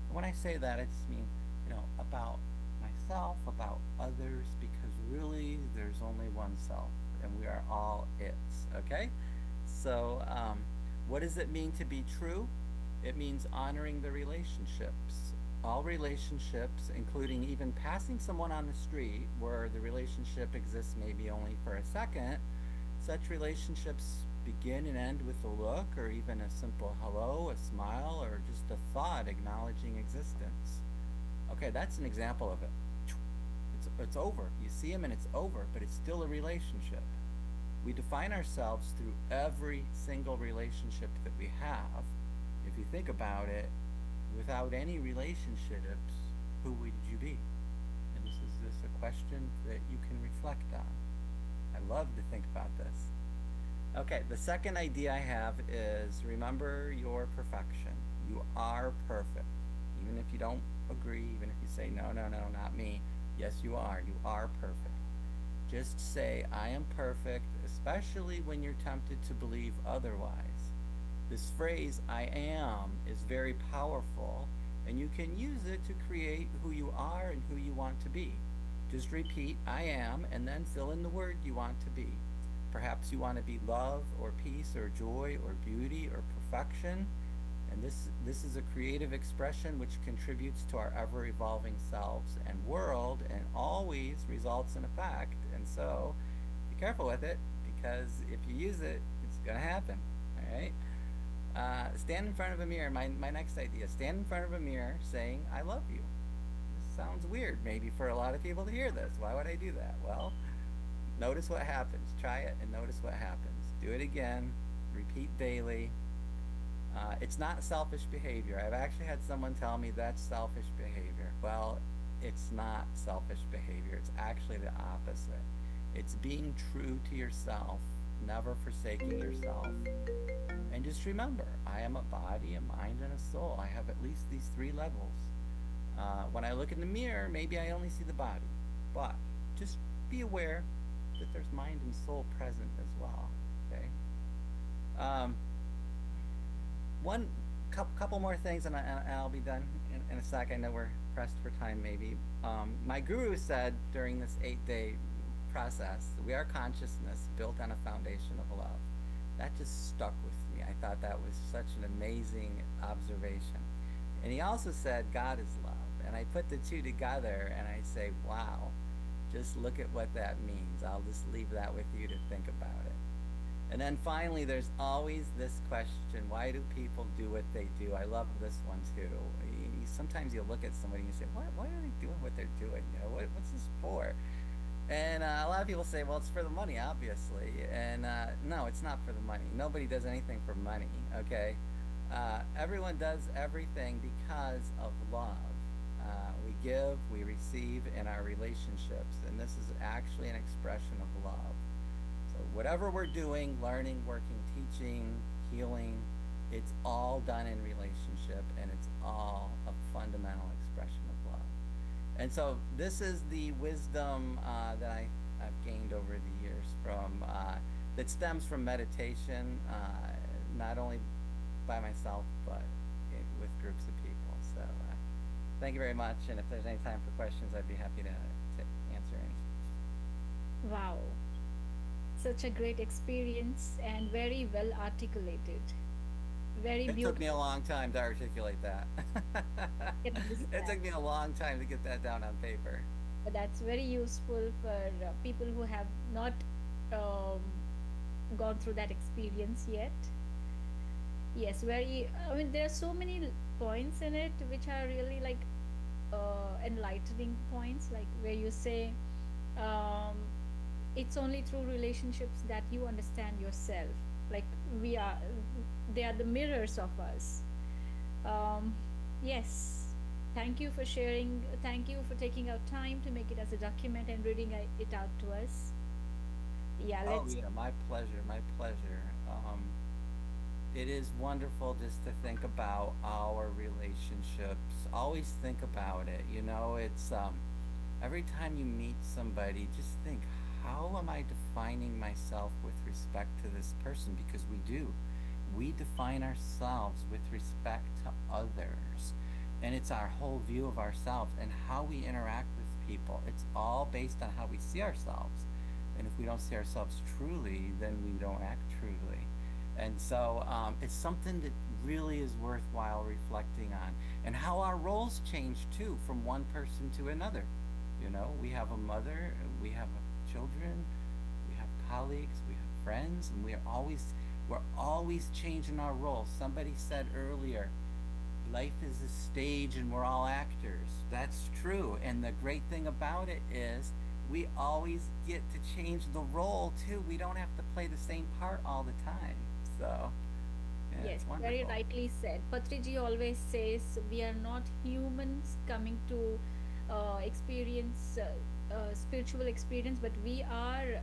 And when I say that, I just mean, about myself, about others, because really there's only one self, and we are all it's, okay? So, what does it mean to be true? It means honoring the relationships. All relationships, including even passing someone on the street where the relationship exists maybe only for a second, such relationships begin and end with a look or even a simple hello, a smile, or just a thought acknowledging existence. Okay, that's an example of it. It's over. You see him and it's over, but it's still a relationship. We define ourselves through every single relationship that we have. If you think about it, without any relationships, who would you be? And this is a question that you can reflect on. I love to think about this. Okay, the second idea I have is remember your perfection. You are perfect. Even if you don't agree, even if you say, no, not me. Yes, you are. You are perfect. Just say, I am perfect, especially when you're tempted to believe otherwise. This phrase, I am, is very powerful, and you can use it to create who you are and who you want to be. Just repeat, I am, and then fill in the word you want to be. Perhaps you want to be love or peace or joy or beauty or perfection. And this is a creative expression which contributes to our ever-evolving selves and world and always results in effect. And so be careful with it, because if you use it, it's going to happen. All right? Stand in front of a mirror. My next idea, stand in front of a mirror saying, I love you. This sounds weird maybe for a lot of people to hear this. Why would I do that? Well, notice what happens. Try it and notice what happens. Do it again. Repeat daily. It's not selfish behavior. I've actually had someone tell me that's selfish behavior. Well, it's not selfish behavior. It's actually the opposite. It's being true to yourself, never forsaking yourself. And just remember, I am a body, a mind, and a soul. I have at least these 3 levels. When I look in the mirror, maybe I only see the body. But just be aware that there's mind and soul present as well. Okay? One couple more things, and I'll be done in a sec. I know we're pressed for time, maybe. My guru said during this 8-day process, we are consciousness built on a foundation of love. That just stuck with me. I thought that was such an amazing observation. And he also said, God is love. And I put the two together, and I say, wow, just look at what that means. I'll just leave that with you to think about it. And then finally, there's always this question, why do people do what they do? I love this one too. Sometimes you look at somebody and you say, why are they doing what they're doing? You know, what's this for? And a lot of people say, well, it's for the money, obviously. And no, it's not for the money. Nobody does anything for money, okay? Everyone does everything because of love. We give, we receive in our relationships, and this is actually an expression of love. So whatever we're doing, learning, working, teaching, healing, it's all done in relationship, and it's all a fundamental expression of love. And so this is the wisdom that I've gained over the years from that stems from meditation, not only by myself, but with groups of people. So thank you very much, and if there's any time for questions, I'd be happy to answer any. Wow. Such a great experience and very well articulated. Very beautiful. It took me a long time to articulate that. It took me a long time to get that down on paper. But that's very useful for people who have not gone through that experience yet. Yes, I mean, there are so many points in it which are really like enlightening points, like where you say, it's only through relationships that you understand yourself. Like they are the mirrors of us. Yes, thank you for sharing. Thank you for taking out time to make it as a document and reading it out to us. Yeah, let's. Oh yeah, my pleasure, my pleasure. It is wonderful just to think about our relationships. Always think about it. You know, it's every time you meet somebody, just think, how am I defining myself with respect to this person? Because we do. We define ourselves with respect to others. And it's our whole view of ourselves and how we interact with people. It's all based on how we see ourselves. And if we don't see ourselves truly, then we don't act truly. And so it's something that really is worthwhile reflecting on. And how our roles change too from one person to another. You know, we have a mother, we have children, we have colleagues, we have friends, and we're always changing our roles. Somebody said earlier, life is a stage and we're all actors. That's true. And the great thing about it is we always get to change the role too. We don't have to play the same part all the time. So yeah, yes, very rightly said. Patriji always says we are not humans coming to experience spiritual experience, but we are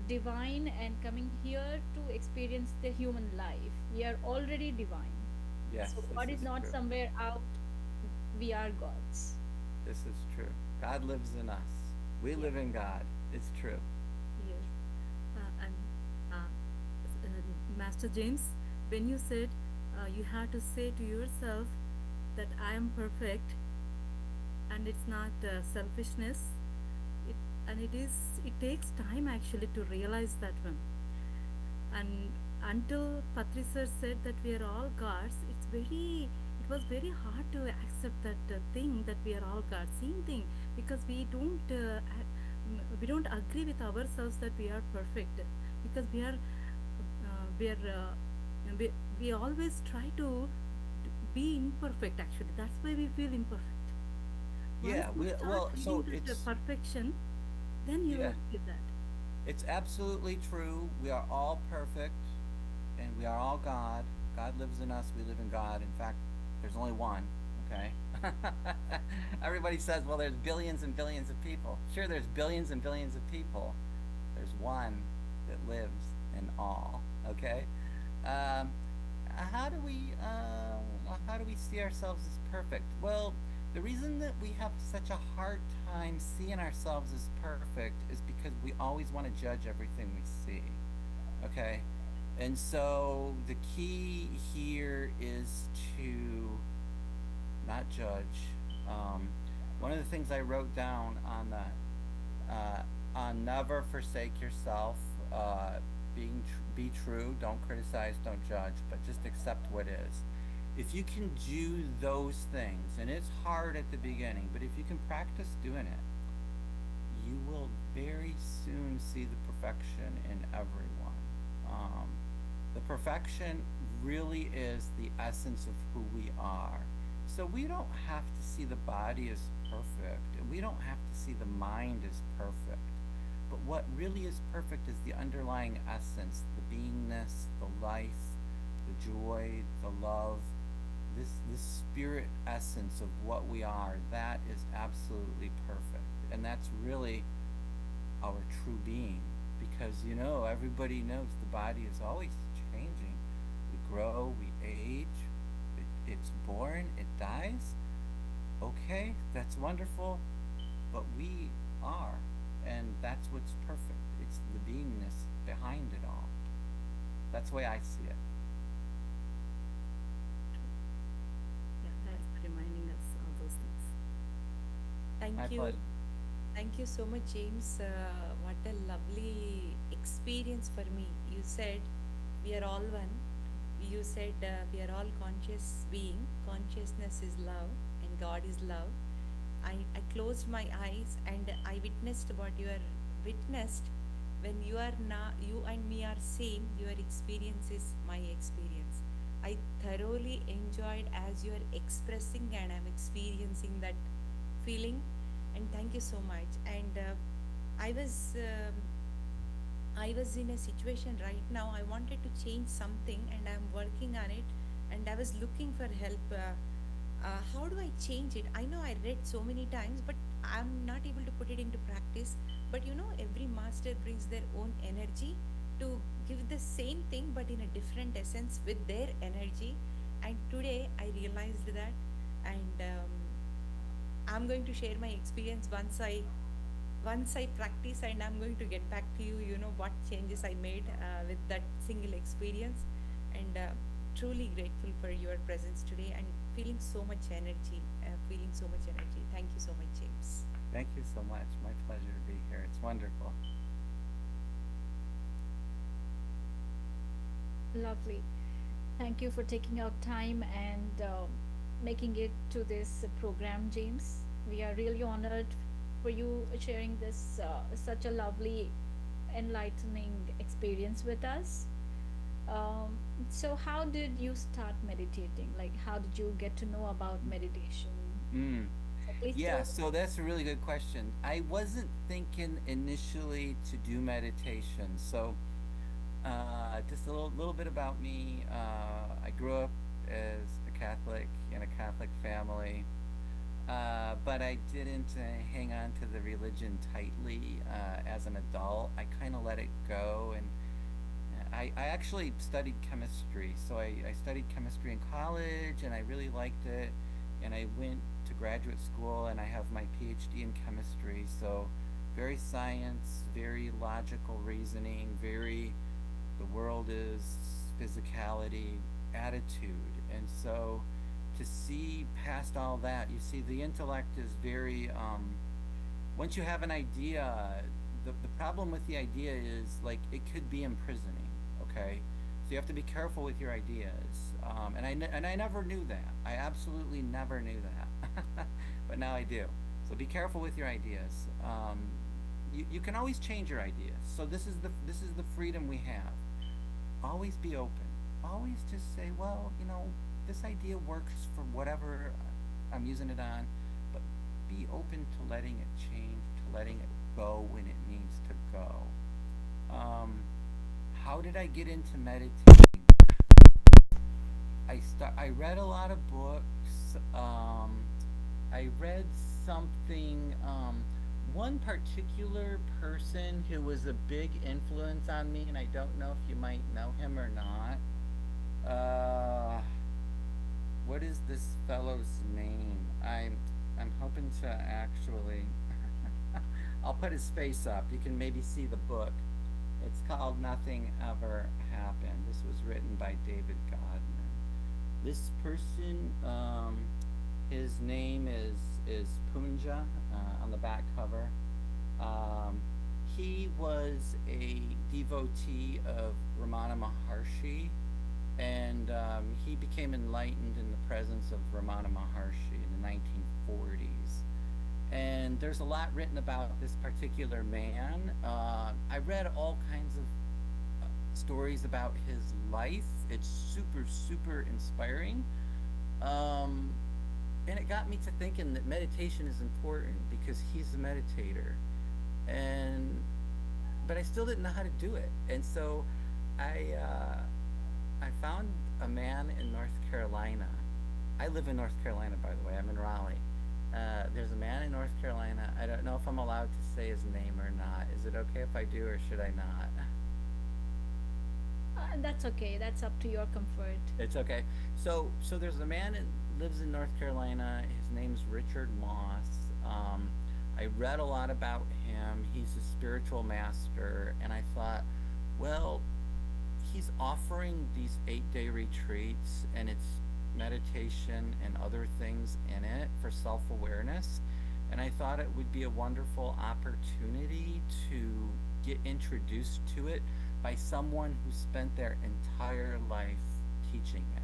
divine and coming here to experience the human life. We are already divine. Yes, so God is not true. Somewhere out. We are gods. This is true. God lives in us. We live in God. It's true. Yes. And Master James, when you said you have to say to yourself, that I am perfect, and it's not selfishness. It and it takes time actually to realize that one. And until Patri sir said that we are all gods, it was very hard to accept that thing that we are all gods. Same thing, because we don't agree with ourselves that we are perfect, because we are we always try to be imperfect. Actually, that's why we feel imperfect. Yeah, Once you start well, so feeling that it's perfection, then you yeah, will feel that. it's absolutely true. We are all perfect, and we are all God. God lives in us. We live in God. In fact, there's only one. Okay. Everybody says, well, there's billions and billions of people. Sure, there's billions and billions of people. There's one that lives in all. Okay. Um, how do we see ourselves as perfect? Well, the reason that we have such a hard time seeing ourselves as perfect is because we always want to judge everything we see. Okay? And so the key here is to not judge. One of the things I wrote down on never forsake yourself, be true, don't criticize, don't judge, but just accept what is. If you can do those things, and it's hard at the beginning, but if you can practice doing it, you will very soon see the perfection in everyone. The perfection really is the essence of who we are. So we don't have to see the body as perfect, and we don't have to see the mind as perfect. But what really is perfect is the underlying essence, the beingness, the life, the joy, the love, this spirit essence of what we are. That is absolutely perfect. And that's really our true being. Because, everybody knows the body is always changing. We grow, we age, it's born, it dies. Okay, that's wonderful, but we are, and that's what's perfect. It's the beingness behind it all. That's the way I see it. Yeah, thanks for reminding us all those things. Thank My you. pleasure. Thank you so much, James. What a lovely experience for me. You said we are all one. You said we are all conscious being. Consciousness is love, and God is love. I closed my eyes and I witnessed what you are witnessed. When you and me are same, your experience is my experience. I thoroughly enjoyed as you are expressing, and I'm experiencing that feeling. And thank you so much. And I was um, I was in a situation right now. I wanted to change something, and I'm working on it. And I was looking for help. How do I change it? I know I read so many times, but I'm not able to put it into practice. But every master brings their own energy to give the same thing, but in a different essence with their energy. And today I realized that, and I'm going to share my experience once I practice, and I'm going to get back to you, what changes I made with that single experience. And truly grateful for your presence today, and feeling so much energy, Thank you so much, James. Thank you so much. My pleasure to be here. It's wonderful. Lovely. Thank you for taking out time and making it to this program, James. We are really honored for you sharing this such a lovely, enlightening experience with us. Um, so, how did you start meditating? Like, how did you get to know about meditation? Mm. So please Yeah, tell. so that's a really good question. I wasn't thinking initially to do meditation. So, just a little bit about me. I grew up as a Catholic in a Catholic family, but I didn't hang on to the religion tightly as an adult. I kind of let it go, and I actually studied chemistry. So I studied chemistry in college, and I really liked it. And I went to graduate school, and I have my PhD in chemistry. So very science, very logical reasoning, very the world is physicality attitude. And so to see past all that. You see, the intellect is very, once you have an idea, the problem with the idea is like it could be imprisoning, okay? So you have to be careful with your ideas. And I never knew that. I absolutely never knew that. But now I do. So be careful with your ideas. You can always change your ideas. So this is the freedom we have. Always be open. Always just say, well, you know, this idea works for whatever I'm using it on, but be open to letting it change, to letting it go when it needs to go. How did I get into meditating? I read a lot of books. I read something, one particular person who was a big influence on me, and I don't know if you might know him or not. What is this fellow's name? I'm hoping to actually I'll put his face up. You can maybe see the book. It's called Nothing Ever Happened. This was written by David Godman. This person, his name is Punja on the back cover. He was a devotee of Ramana Maharshi, and he became enlightened in the presence of Ramana Maharshi in the 1940s. And there's a lot written about this particular man. I read all kinds of stories about his life. It's super, super inspiring. And it got me to thinking that meditation is important because he's a meditator. But I still didn't know how to do it. And so I found a man in North Carolina. I live in North Carolina, by the way. I'm in Raleigh. There's a man in North Carolina. I don't know if I'm allowed to say his name or not. Is it okay if I do, or should I not? That's okay. That's up to your comfort. It's okay. So there's a man that lives in North Carolina. His name's Richard Moss. I read a lot about him. He's a spiritual master, and I thought, well, he's offering these 8-day retreats, and it's meditation and other things in it for self-awareness, and I thought it would be a wonderful opportunity to get introduced to it by someone who spent their entire life teaching it.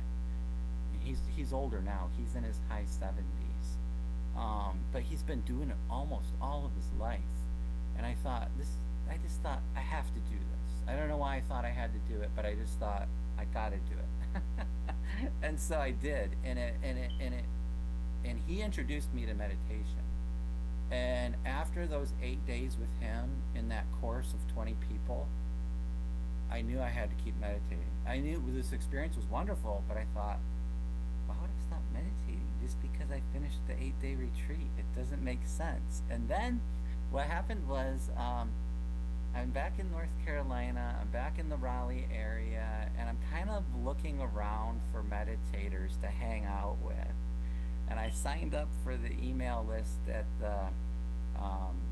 He's older now. He's in his high 70s, but he's been doing it almost all of his life. And I just thought I have to do this. I don't know why I thought I had to do it, but I just thought I got to do it. And so I did, and he introduced me to meditation. And after those 8 days with him in that course of 20 people, I knew I had to keep meditating. I knew this experience was wonderful, but I thought, why would I stop meditating just because I finished the 8-day retreat? It doesn't make sense. And then what happened was, I'm back in North Carolina, I'm back in the Raleigh area, and I'm kind of looking around for meditators to hang out with. And I signed up for the email list at the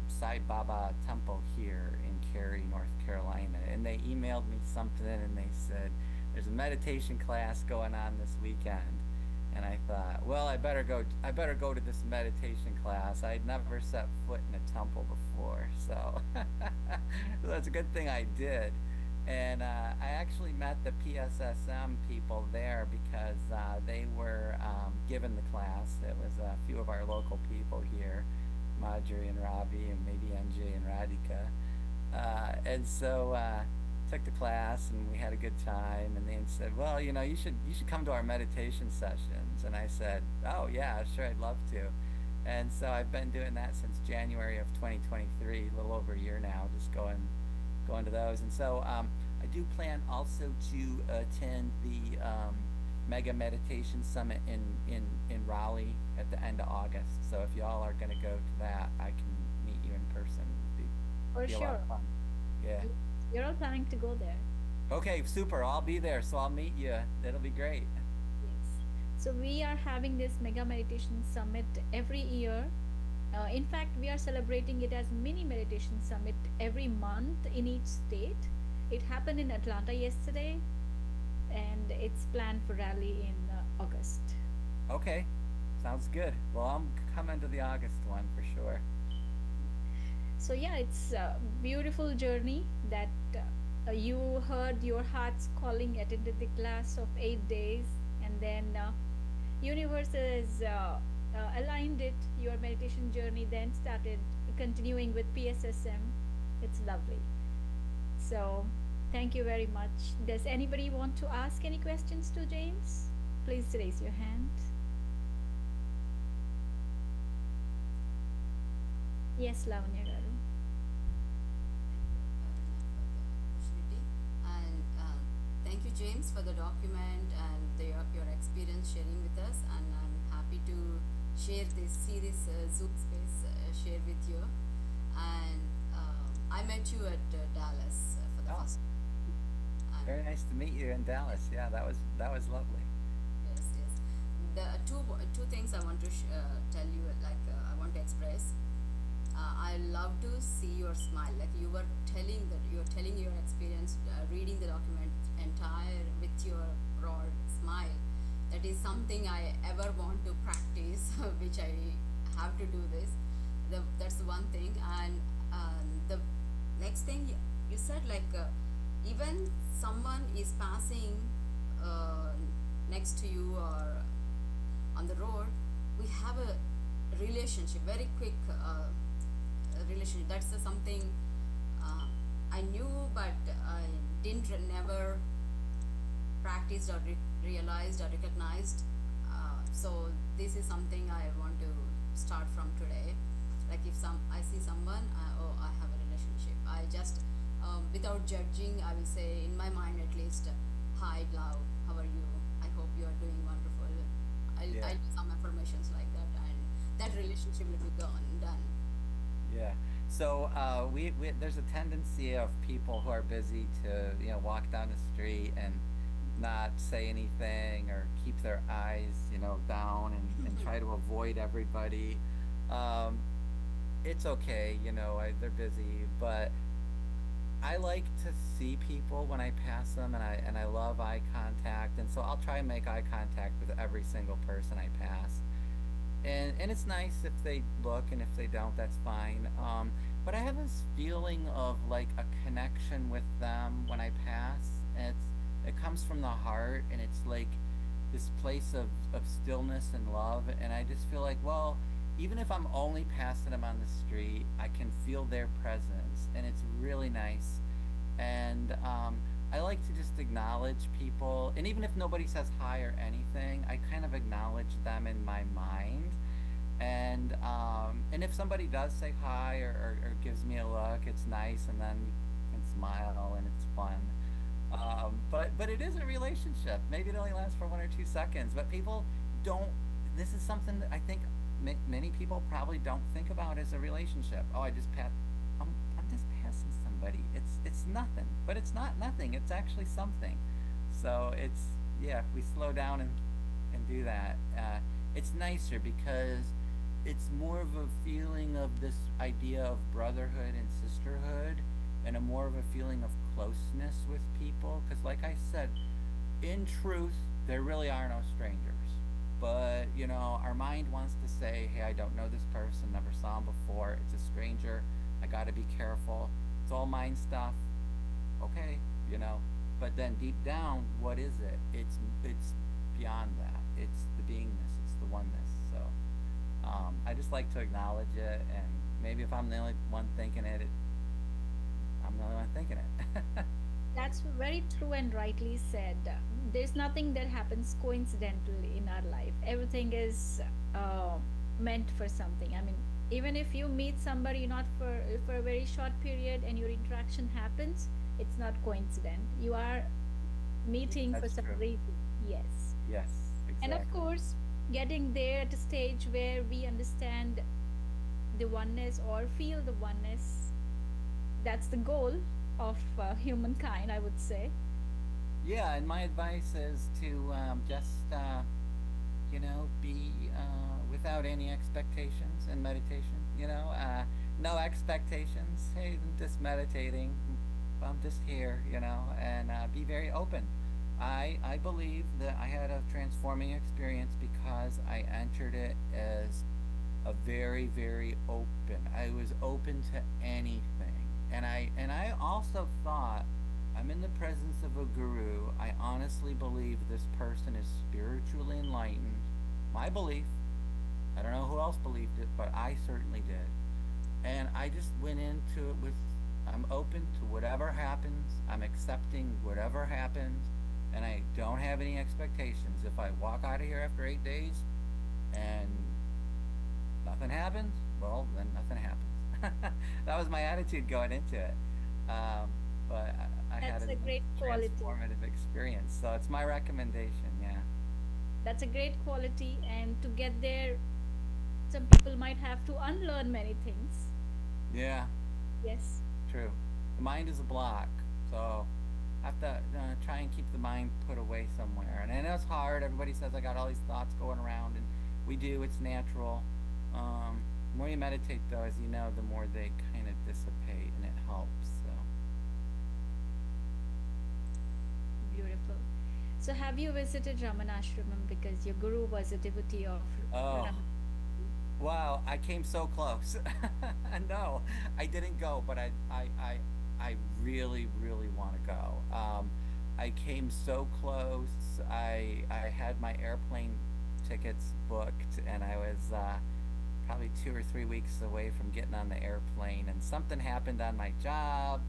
Sai Baba temple here in Cary, North Carolina. And they emailed me something, and they said, there's a meditation class going on this weekend. And I thought, well, I better go to this meditation class. I'd never set foot in a temple before, so that's a good thing I did. And I actually met the PSSM people there because they were given the class. It was a few of our local people here, Marjorie and Ravi, and maybe NJ and Radhika. And so took the class, and we had a good time. And they said, well, you know, you should come to our meditation sessions. And I said, oh yeah, sure, I'd love to. And so I've been doing that since January of 2023, a little over a year now, just going to those. And so I do plan also to attend the Mega Meditation Summit in Raleigh at the end of August. So if y'all are going to go to that, I can meet you in person. For be a lot sure. of fun. Yeah. You're all planning to go there. Okay, super. I'll be there, so I'll meet you. That'll be great. Yes. So we are having this Mega Meditation Summit every year. In fact, we are celebrating it as Mini Meditation Summit every month in each state. It happened in Atlanta yesterday, and it's planned for Raleigh in August. Okay, sounds good. Well, I'm coming to the August one for sure. So yeah, it's a beautiful journey that you heard your heart's calling, attended the class of 8 days, and then universe has aligned it. Your meditation journey then started continuing with PSSM. It's lovely. So thank you very much. Does anybody want to ask any questions to James? Please raise your hand. Yes, Lavanya garu. Opportunity. And thank you, James, for the document and your experience sharing with us. And I'm happy to share this series Zoom space share with you. And I met you at Dallas for the first. Very nice to meet you in Dallas. Yeah, that was lovely. Yes, yes. The two things I want to tell you, like I want to express. I love to see your smile. Like you were telling your experience, reading the document entire with your broad smile. That is something I ever want to practice, which I have to do this. That's the one thing. And the next thing you said, like even someone is passing next to you or on the road, we have a relationship, very quick relationship. That's something I knew, but I didn't never practiced or realized or recognized. So this is something I want to start from today. Like if I see someone, I have a relationship. I just without judging, I will say in my mind at least, hi love, how are you? I hope you are doing wonderful. I'll do some affirmations like that, and that relationship will be done. Yeah. So we there's a tendency of people who are busy to walk down the street and not say anything or keep their eyes down and try to avoid everybody. It's okay, they're busy, but I like to see people when I pass them, and I love eye contact, and so I'll try and make eye contact with every single person I pass. And it's nice if they look, and if they don't, that's fine. But I have this feeling of like a connection with them when I pass, and it comes from the heart, and it's like this place of stillness and love, and I just feel like, well, even if I'm only passing them on the street, I can feel their presence, and it's really nice. And I like to just acknowledge people, and even if nobody says hi or anything, I kind of acknowledge them in my mind. And if somebody does say hi or gives me a look, it's nice, and then you can smile, and it's fun. But it is a relationship. Maybe it only lasts for 1 or 2 seconds, but people don't. This is something that I think many people probably don't think about as a relationship. Oh, I'm just passing somebody. It's nothing, but it's not nothing. It's actually something. So if we slow down and do that, it's nicer because it's more of a feeling of this idea of brotherhood and sisterhood, and a more of a feeling of closeness with people. Because like I said, in truth, there really are no strangers. But, our mind wants to say, hey, I don't know this person, never saw him before, it's a stranger, I gotta be careful. It's all mind stuff. Okay, but then deep down, what is it? It's beyond that. It's the beingness, it's the oneness. So I just like to acknowledge it, and maybe if I'm the only one thinking it, I'm the only one thinking it. That's very true and rightly said. There's nothing that happens coincidentally in our life. Everything is meant for something. I mean, even if you meet somebody not for a very short period and your interaction happens, it's not coincident. You are meeting for some reason. Yes. Yes, exactly. And of course, getting there at a stage where we understand the oneness or feel the oneness, that's the goal of humankind, I would say. Yeah, and my advice is to just, be without any expectations in meditation. No expectations. Hey, I'm just meditating. I'm just here, and be very open. I believe that I had a transforming experience because because I entered it as a very, very open. I was open to anything. And I also thought I'm in the presence of a guru. I honestly believe this person is spiritually enlightened. My belief. I don't know who else believed it, but I certainly did. And I just went into it with I'm open to whatever happens. I'm accepting whatever happens, and I don't have any expectations. If I walk out of here after 8 days and nothing happens, well, then nothing happens. That was my attitude going into it. But I had That's a a great quality. transformative experience. So it's my recommendation. Yeah. That's a great quality, and to get there, some people might have to unlearn many things. Yeah. Yes. True. The mind is a block, so I have to try and keep the mind put away somewhere. And I know it's hard. Everybody says I got all these thoughts going around, and we do. It's natural. The more you meditate, though, as you know, the more they kind of dissipate, and it helps. So. Beautiful. So, have you visited Ramanashramam because your guru was a devotee of Oh. Ram? Wow, I came so close. No, I didn't go, but I really, really want to go. I came so close. I had my airplane tickets booked, and I was probably 2 or 3 weeks away from getting on the airplane, and something happened on my job,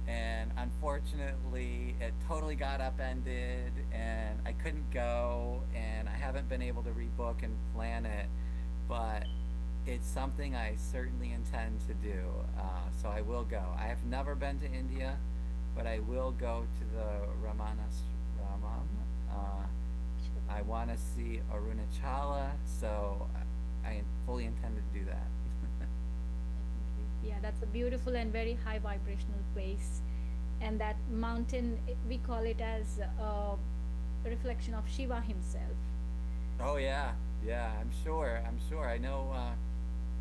and unfortunately, it totally got upended, and I couldn't go, and I haven't been able to rebook and plan it. But it's something I certainly intend to do. So I will go. I have never been to India, but I will go to the Ramanashramam. I want to see Arunachala, so I fully intend to do that. Yeah, that's a beautiful and very high vibrational place. And that mountain, we call it as a reflection of Shiva himself. Oh yeah, yeah. I'm sure. I know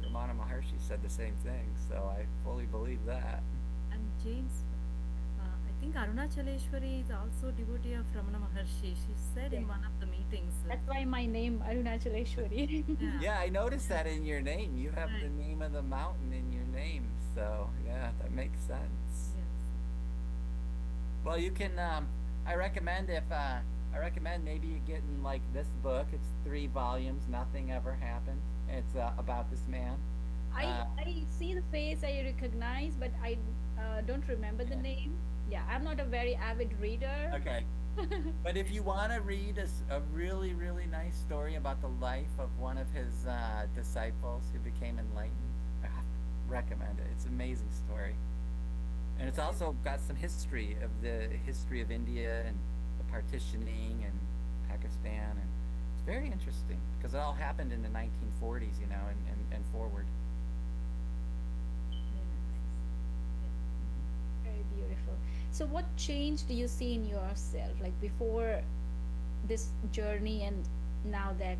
Ramana Maharshi said the same thing, so I fully believe that. And James, I think Arunachaleshwari is also devotee of Ramana Maharshi. She said in Yes. one of the meetings. That's why my name Arunachaleshwari. Yeah, I noticed that in your name. You have the name of the mountain in your name, so yeah, that makes sense. Yes. Well, you can. I recommend maybe you getting like this book. It's 3 volumes. Nothing ever happened. It's about this man. I see the face, I recognize, but I don't remember the name. Yeah, I'm not a very avid reader. Okay. But if you want to read a really, really nice story about the life of one of his disciples who became enlightened, I recommend it. It's an amazing story. And it's also got some history of India and the partitioning and Pakistan, and it's very interesting because it all happened in the 1940s, and forward. Very beautiful. So, what change do you see in yourself, like before this journey and now that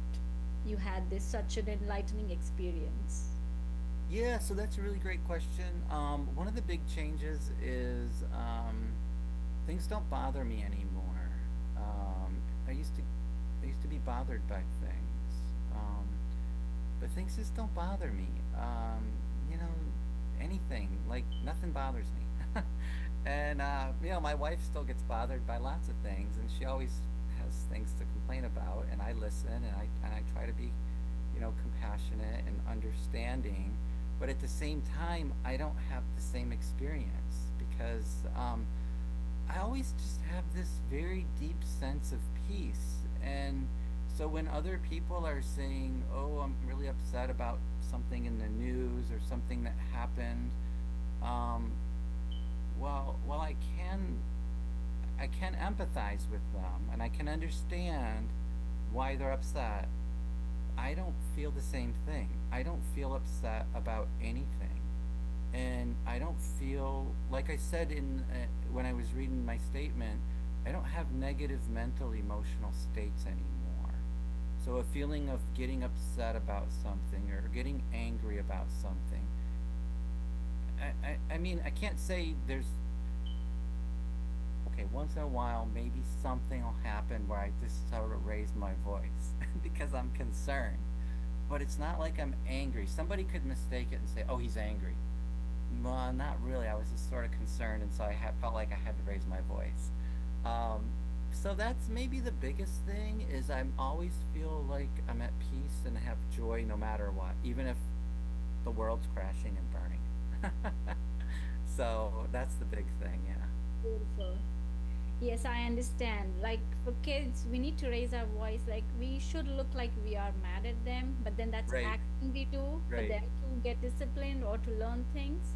you had this such an enlightening experience? Yeah, so that's a really great question. One of the big changes is things don't bother me anymore. I used to be bothered by things, but things just don't bother me. Anything, like nothing bothers me. And my wife still gets bothered by lots of things, and she always has things to complain about, and I listen, and I try to be, compassionate and understanding. But at the same time, I don't have the same experience because I always just have this very deep sense of peace. And so when other people are saying, "Oh, I'm really upset about something in the news or something that happened," well, I can empathize with them, and I can understand why they're upset. I don't feel the same thing. I don't feel upset about anything, and I don't feel, like I said when I was reading my statement, I don't have negative mental emotional states anymore. So a feeling of getting upset about something or getting angry about something, I mean, I can't say there's, okay, once in a while, maybe something will happen where I just sort of raise my voice because I'm concerned. But it's not like I'm angry. Somebody could mistake it and say, "Oh, he's angry." Well, not really. I was just sort of concerned, and so felt like I had to raise my voice. Um, so that's maybe the biggest thing is I always feel like I'm at peace and have joy no matter what, even if the world's crashing and burning. So that's the big thing, yeah. Beautiful. Yes, I understand. Like for kids, we need to raise our voice. Like we should look like we are mad at them, but then that's Right. acting we do for Right. them to get disciplined or to learn things.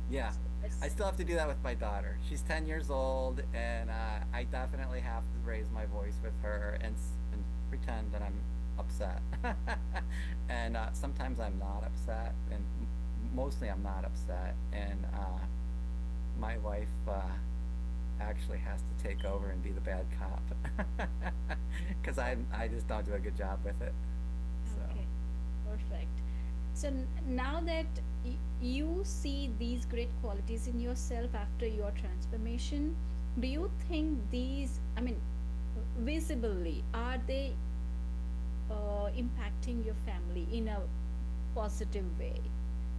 Yeah, Yes. I still have to do that with my daughter. She's 10 years old, and I definitely have to raise my voice with her and pretend that I'm upset. And sometimes I'm not upset, and mostly I'm not upset. And my wife actually has to take over and be the bad cop because I just don't do a good job with it. So. Okay, perfect. So now that you see these great qualities in yourself after your transformation, do you think these, I mean, visibly, are they impacting your family in a positive way?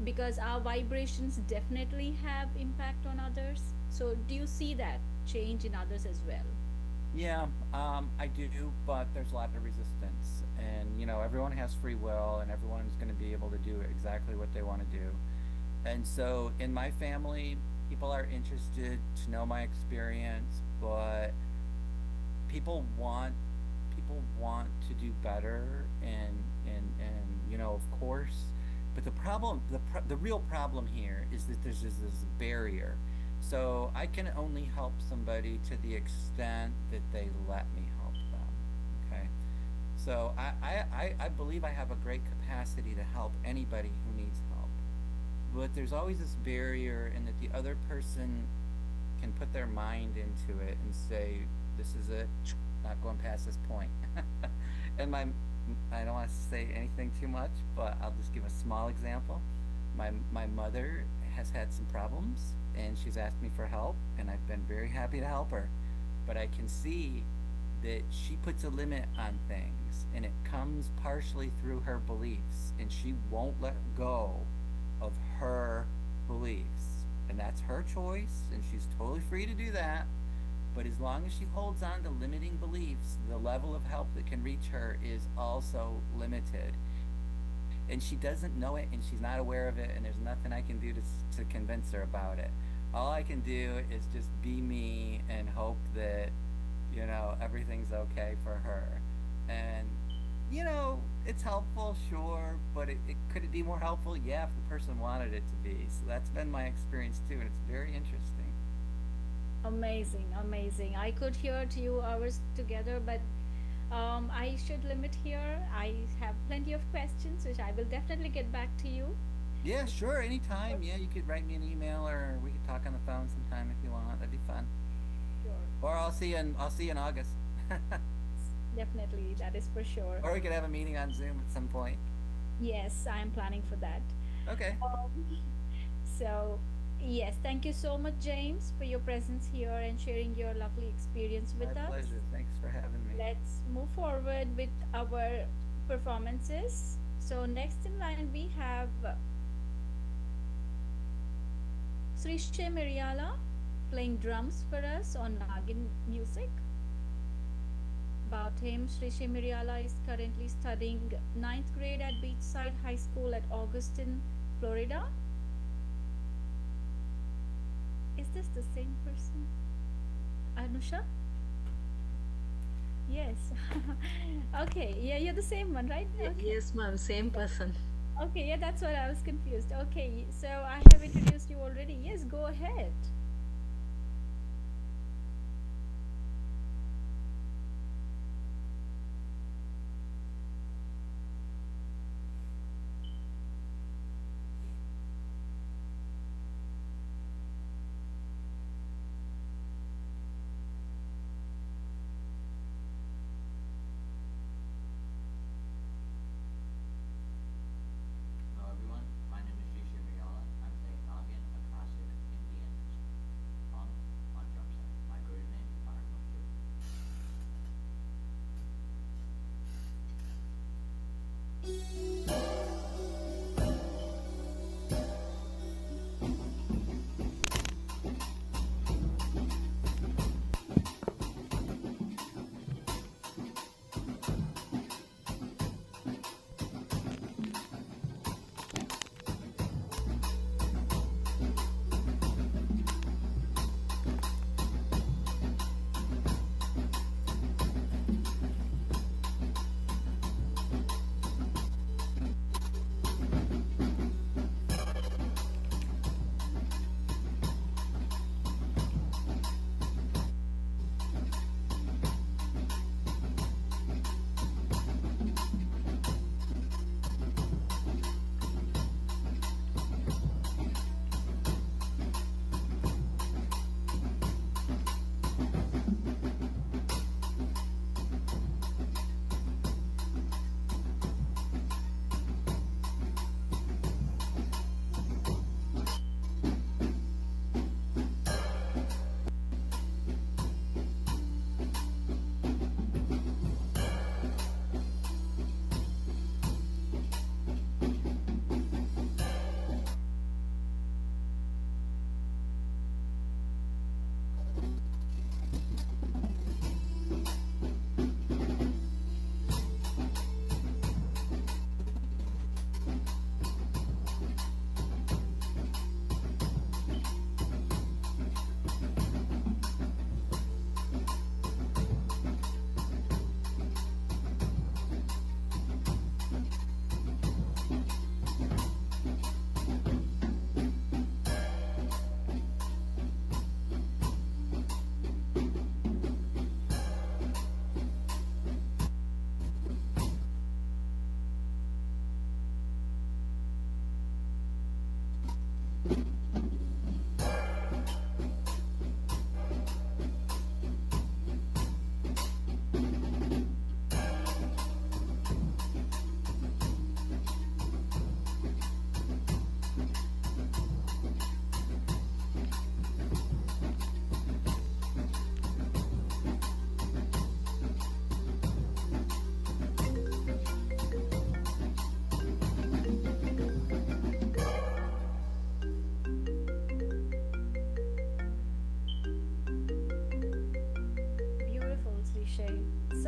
Because our vibrations definitely have impact on others. So do you see that change in others as well? Yeah, I do, but there's a lot of resistance, and everyone has free will, and everyone's going to be able to do exactly what they want to do. And so, in my family, people are interested to know my experience, but people want people want to do better, and of course, but the real problem here is that there's just this barrier. So I can only help somebody to the extent that they let me help them. Okay. So I believe I have a great capacity to help anybody who needs help. But there's always this barrier in that the other person can put their mind into it and say, this is it, not going past this point. And I don't want to say anything too much, but I'll just give a small example. My mother has had some problems, and she's asked me for help, and I've been very happy to help her. But I can see that she puts a limit on things, and it comes partially through her beliefs, and she won't let go of her beliefs. And that's her choice, and she's totally free to do that. But as long as she holds on to limiting beliefs, the level of help that can reach her is also limited. And she doesn't know it, and she's not aware of it, and there's nothing I can do to convince her about it. All I can do is just be me and hope that everything's okay for her. And it's helpful, sure, but could it be more helpful? Yeah, if the person wanted it to be. So that's been my experience too, and it's very interesting. Amazing, amazing. I could hear 2 hours together, but I should limit here. I have plenty of questions, which I will definitely get back to you. Yeah, sure, anytime. Yeah, you could write me an email, or we could talk on the phone sometime if you want. That'd be fun. Sure. Or I'll see you in August. Definitely, that is for sure. Or we could have a meeting on Zoom at some point. Yes, I am planning for that. Okay. So, yes, thank you so much, James, for your presence here and sharing your lovely experience with My us. pleasure. Thanks for having me. Let's move forward with our performances. So, next in line, we have Srishay Miriala playing drums for us on Nagin Music. About him, Srishay Miriala is currently studying 9th grade at Beachside High School at Augustine, Florida. Is this the same person? Anusha? Yes. Okay, yeah, you're the same one, right? Okay. Yes, ma'am, same person. Okay, yeah, that's what I was confused. Okay, so I have introduced you already. Yes, go ahead. Hello everyone, my name is Shisha Riyala. I'm playing Nagin Akashic Indian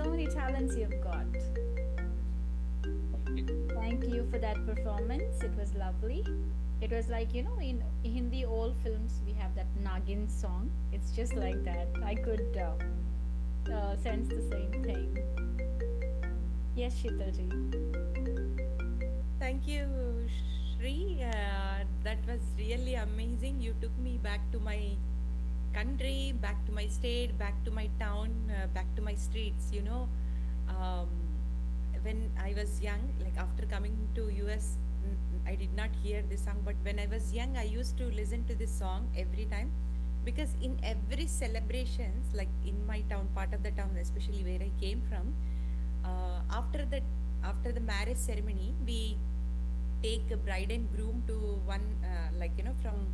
so many talents you've got. Thank you for that performance. It was lovely. It was like, you know, in Hindi old films, we have that Nagin song. It's just like that. I could sense the same thing. Yes, Sheetalji. Thank you, Shri. That was really amazing. You took me back to my country, back to my state, back to my town, back to my streets. Um, when I was young, like after coming to US, I did not hear this song, but when I was young, I used to listen to this song every time because in every celebrations, like in my town, part of the town, especially where I came from, after the marriage ceremony, we take a bride and groom to one from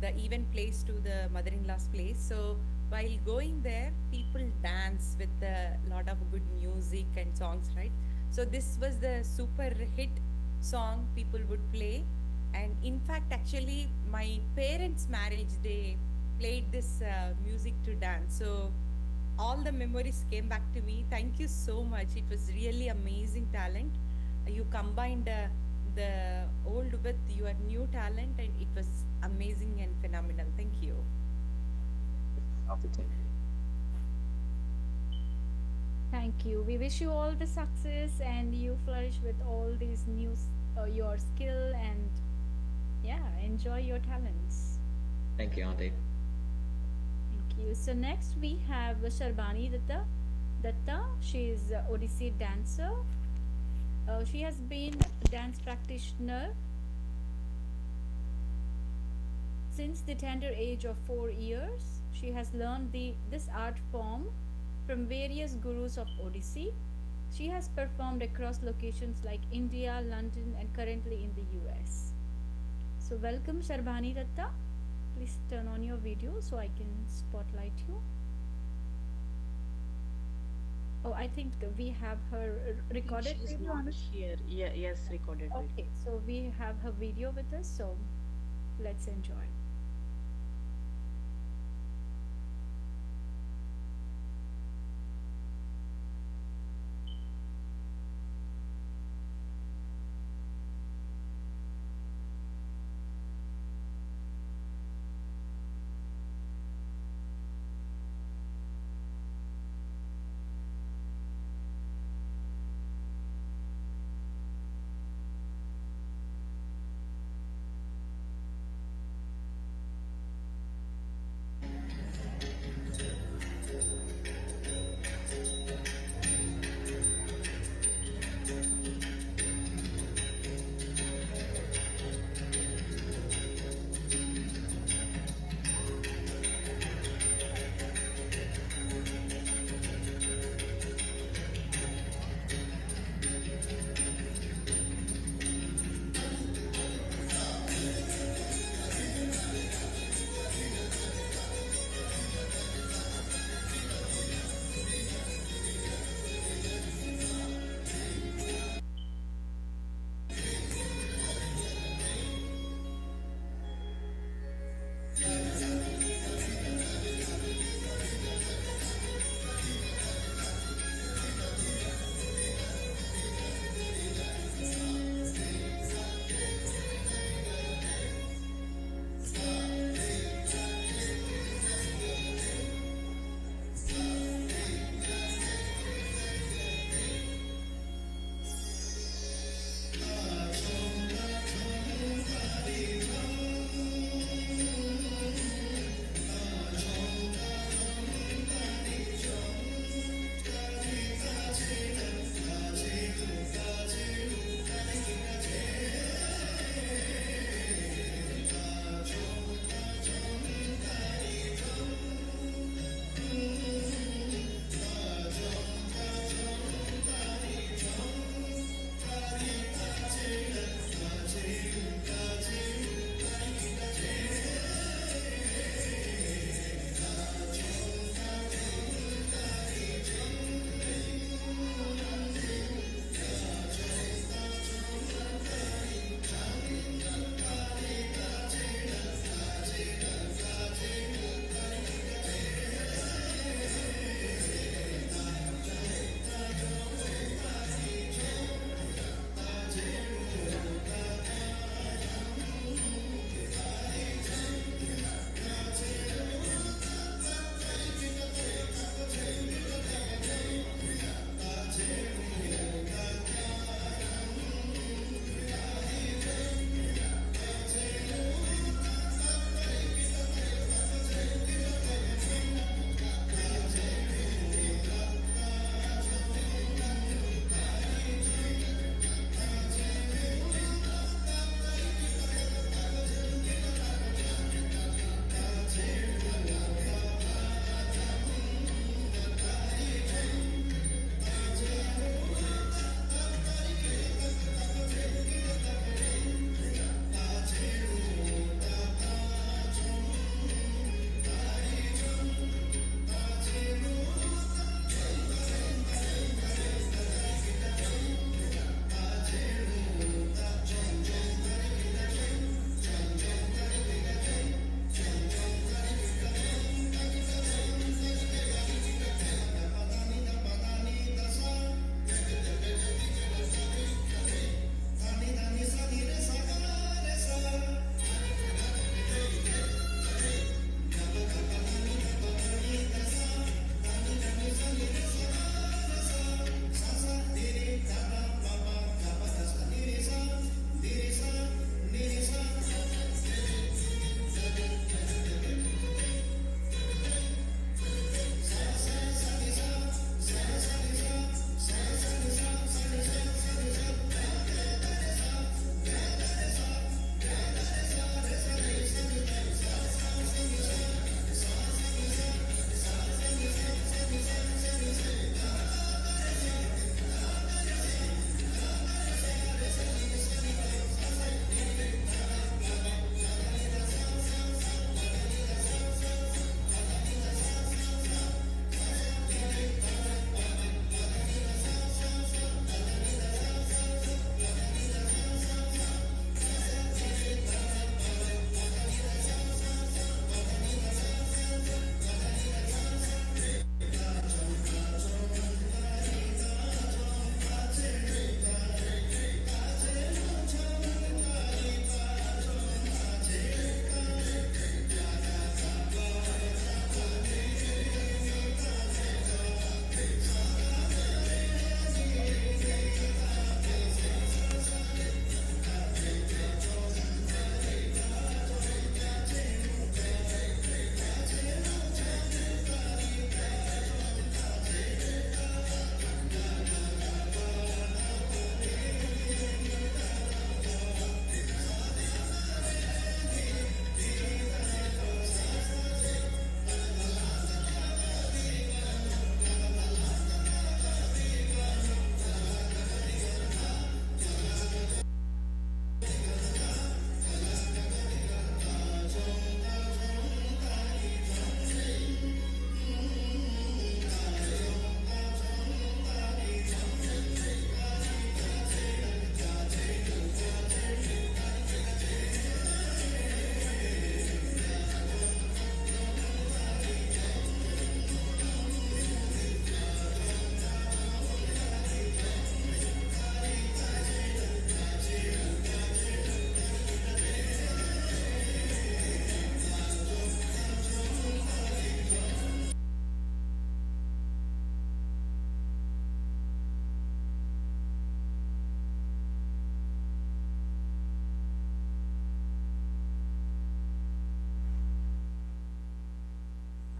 the event place to the mother-in-law's place. So while going there, people dance with a lot of good music and songs, right? So this was the super hit song people would play, and in fact, actually, my parents' marriage they played this music to dance. So all the memories came back to me. Thank you so much. It was really amazing talent. You combined the old with your new talent, and it was amazing and phenomenal. Thank you. Thank you. We wish you all the success and you flourish with all these new, your skill and yeah, enjoy your talents. Thank you, Auntie. Thank you. So next we have Sharbani Datta. Datta, she is a Odissi dancer. She has been a dance practitioner since the tender age of 4 years. She has learned this art form from various gurus of Odissi. She has performed across locations like India, London, and currently in the US. So welcome Sharbani Datta. Please turn on your video so I can spotlight you. Oh, I think we have her recorded She's video not on it. here. Yeah, yes, recorded video. Okay, so we have her video with us, so let's enjoy.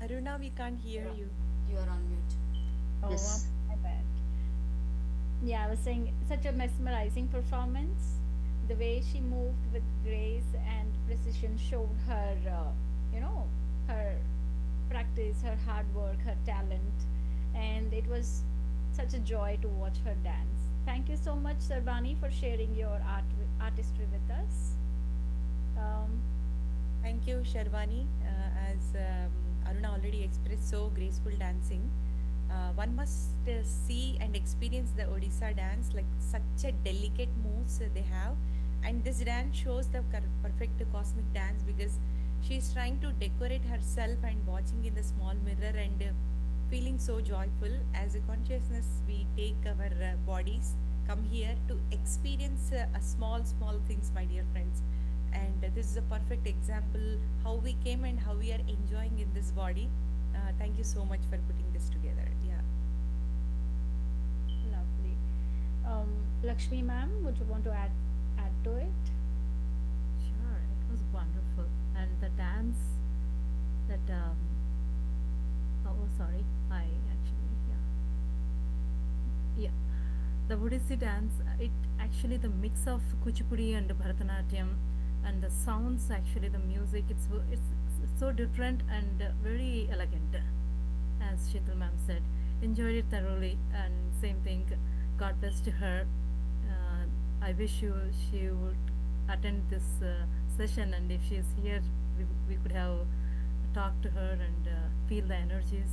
Aruna, we can't hear you. You are on mute. Oh, Yes. my bad. Yeah, I was saying such a mesmerizing performance. The way she moved with grace and precision showed her, her practice, her hard work, her talent, and it was such a joy to watch her dance. Thank you so much, Sarbani, for sharing your artistry with us. Um, Thank you, Sharvani. As Aruna already expressed, so graceful dancing. One must see and experience the Odisha dance, like such a delicate moves they have, and this dance shows the perfect cosmic dance because she's trying to decorate herself and watching in the small mirror and feeling so joyful. As a consciousness, we take our bodies, come here to experience a small things, my dear friends. And this is a perfect example how we came and how we are enjoying in this body. Thank you so much for putting this together. Yeah. Lovely. Lakshmi ma'am, would you want to add to it? Sure, it was wonderful. And the dance that, sorry, I actually, yeah. The Odissi dance, it actually the mix of Kuchipudi and Bharatanatyam and the sounds, actually the music, it's so different and very elegant, as Sheetal ma'am said. Enjoyed it thoroughly, and same thing, God bless to her. I wish she would attend this session, and if she's here, we could have talked to her and feel the energies,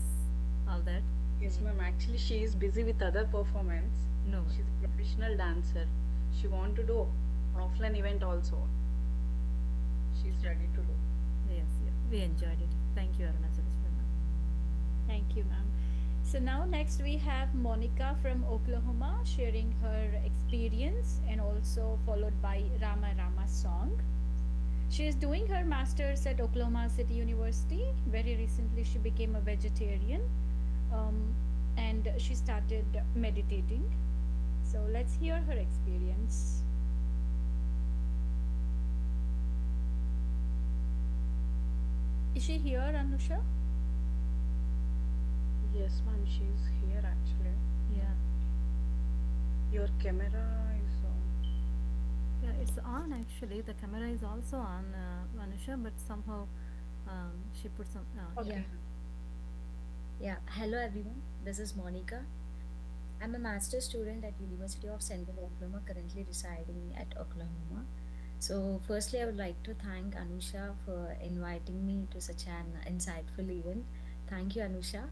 all that. Yes, ma'am. Actually, she is busy with other performance. No. She's a professional dancer. She want to do offline event also. She's ready to do. Yes, yeah, we enjoyed it. Thank you, Aruna Saraswati ma'am. Thank you, ma'am. So now next we have Monica from Oklahoma sharing her experience and also followed by Rama Rama song. She is doing her master's at Oklahoma City University. Very recently she became a vegetarian, and she started meditating. So let's hear her experience. Is she here, Anusha? Yes, ma'am. She's here actually. Yeah. Your camera is on. Yeah, it's on actually. The camera is also on, Anusha, but somehow she put some. Okay. Yeah. Hello everyone. This is Monica. I'm a master's student at University of Central Oklahoma, currently residing at Oklahoma. So firstly, I would like to thank Anusha for inviting me to such an insightful event. Thank you, Anusha.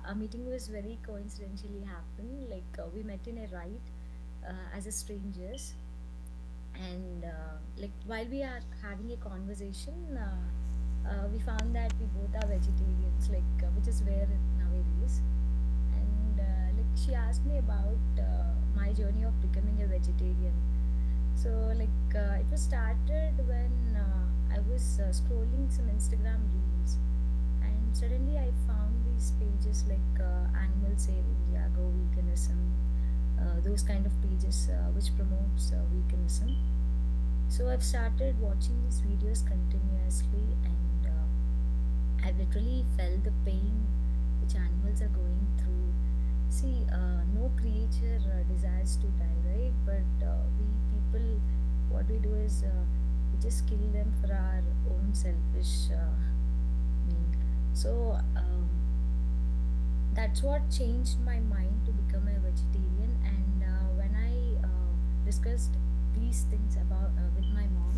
Our meeting was very coincidentally happened. We met in a ride as a strangers, and while we are having a conversation, we found that we both are vegetarians, which is rare nowadays. And she asked me about my journey of becoming a vegetarian. So it was started when I was scrolling some Instagram reels, and suddenly I found these pages like Animal Save India, Go Veganism, those kind of pages which promotes veganism. So I've started watching these videos continuously, and I've literally felt the pain which animals are going through. See, no creature desires to die, right? But we people, what we do is we just kill them for our own selfish need. So that's what changed my mind to become a vegetarian. And when I discussed these things about with my mom,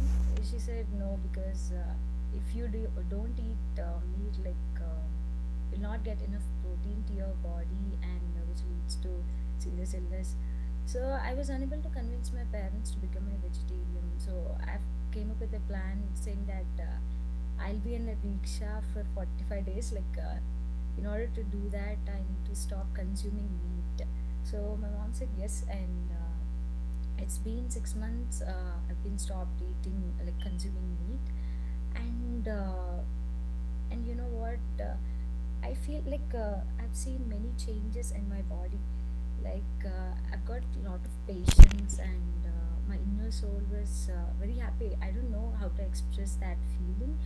she said no, because if you don't eat meat, you'll not get enough protein to your body, and which leads to serious illness. So I was unable to convince my parents to become a vegetarian. So I came up with a plan saying that I'll be in a diksha for 45 days. In order to do that, I need to stop consuming meat. So my mom said yes, and it's been 6 months. I've been stopped eating, consuming meat, and you know what? I feel I've seen many changes in my body. I've got a lot of patience, and my inner soul was very happy. I don't know how to express that feeling,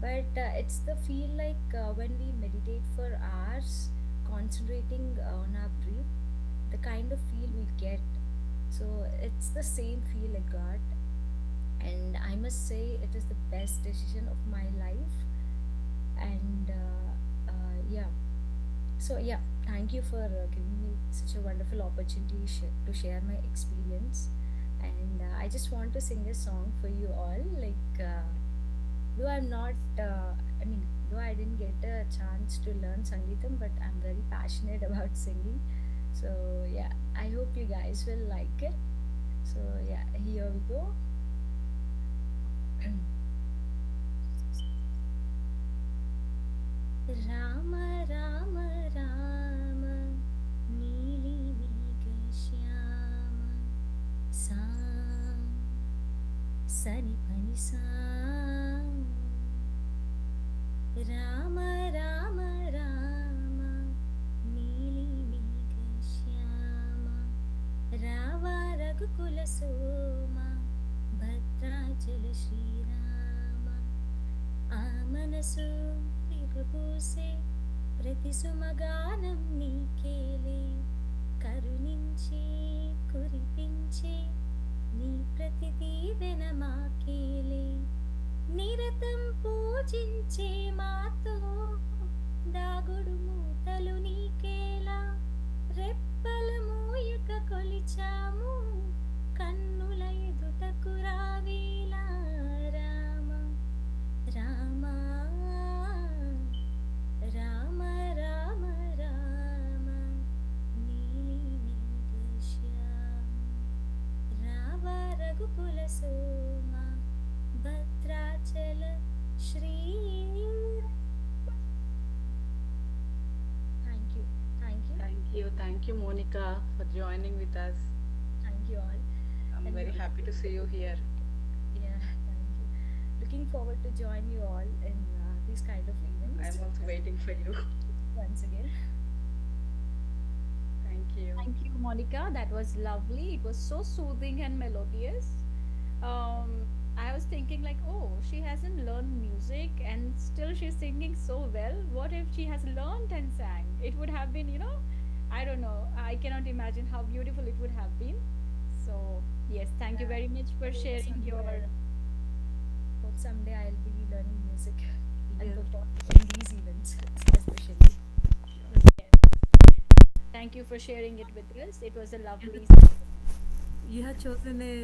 but it's the feel like when we meditate for hours, concentrating on our breath, the kind of feel we get. So it's the same feel I got, and I must say it is the best decision of my life. And yeah, so yeah, thank you for giving me such a wonderful opportunity to share my experience. And I just want to sing a song for you all. Like, though I'm not, I mean, though I didn't get a chance to learn Sangeetam, but I'm very passionate about singing. So yeah, I hope you guys will like it. So yeah, here we go. Rama Rama Rama Neeli Megha Shyama Sam Sani Pani Sam Rama Rama Rama Neeli Megha Shyama Rava Raghukula Soma Bhadrachala Shri Rama ఆమనసు విరబూసే ప్రతి సుమగానం నీకేలే కరుణించి కురిపించే నీ ప్రతి దీవెన మాకేలే నిరతం పూజించే మాతో దాగుడు మూతలు నీకేలా రెప్పల మూయక కొలిచాము కన్నుల ఎదుటకు రావేలా రామ రామ రామ రామ రామ నీలి మేఘ శ్యామ రావ రఘుకుల సోమ Bhadrachala Shri. Thank you. Thank you, Monica, for joining with us. Thank you all. I'm And very happy to see you here. yeah, thank you. Looking forward to join you all in these kind of events. I'm also waiting for you. Once again. Thank you. Thank you, Monica. That was lovely. It was so soothing and melodious. I was thinking like, oh, she hasn't learned music and still she's singing so well. What if she has learned and sang? It would have been, I don't know. I cannot imagine how beautiful it would have been. So, yes, thank you very much for sharing your. Hope someday I'll be learning music and Yeah. performing in these events, especially. Thank you for sharing it with us. It was a lovely. You have chosen a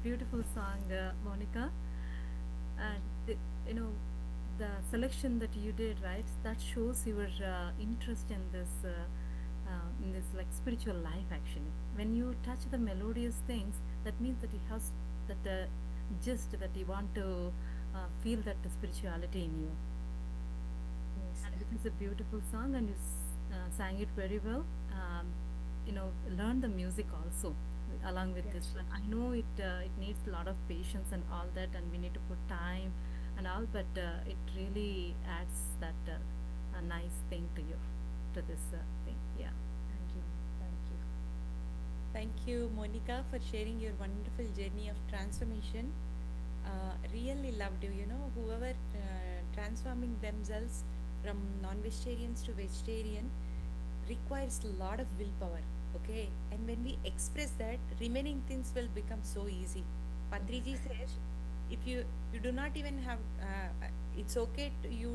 beautiful song, Monica, and the selection that you did, right? That shows your interest in this like spiritual life. Actually, when you touch the melodious things, that means that you have that gist that you want to feel that spirituality in you. Yes. And it is a beautiful song, and you sang it very well. Learn the music also along with this one. I know it needs a lot of patience and all that, and we need to put time and all, but it really adds that a nice thing to you, to this thing. Yeah. Thank you. Thank you. Thank you, Monica, for sharing your wonderful journey of transformation. Really loved you. Whoever transforming themselves from non-vegetarians to vegetarian requires a lot of willpower. Okay, and when we express that, remaining things will become so easy. Patriji says, if you do not even have, it's okay to you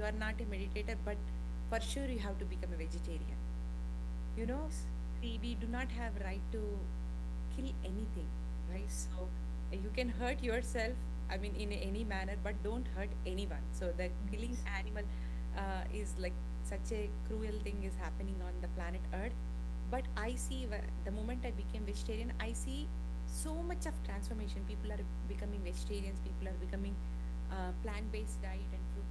are not a meditator, but for sure you have to become a vegetarian. you know we do not have right to kill anything, right? So you can hurt yourself, I mean, in any manner, but don't hurt anyone. So the killing animal is like such a cruel thing is happening on the planet earth. But I see the moment I became vegetarian, I see so much of transformation. People are becoming vegetarians, people are becoming plant-based diet and fruit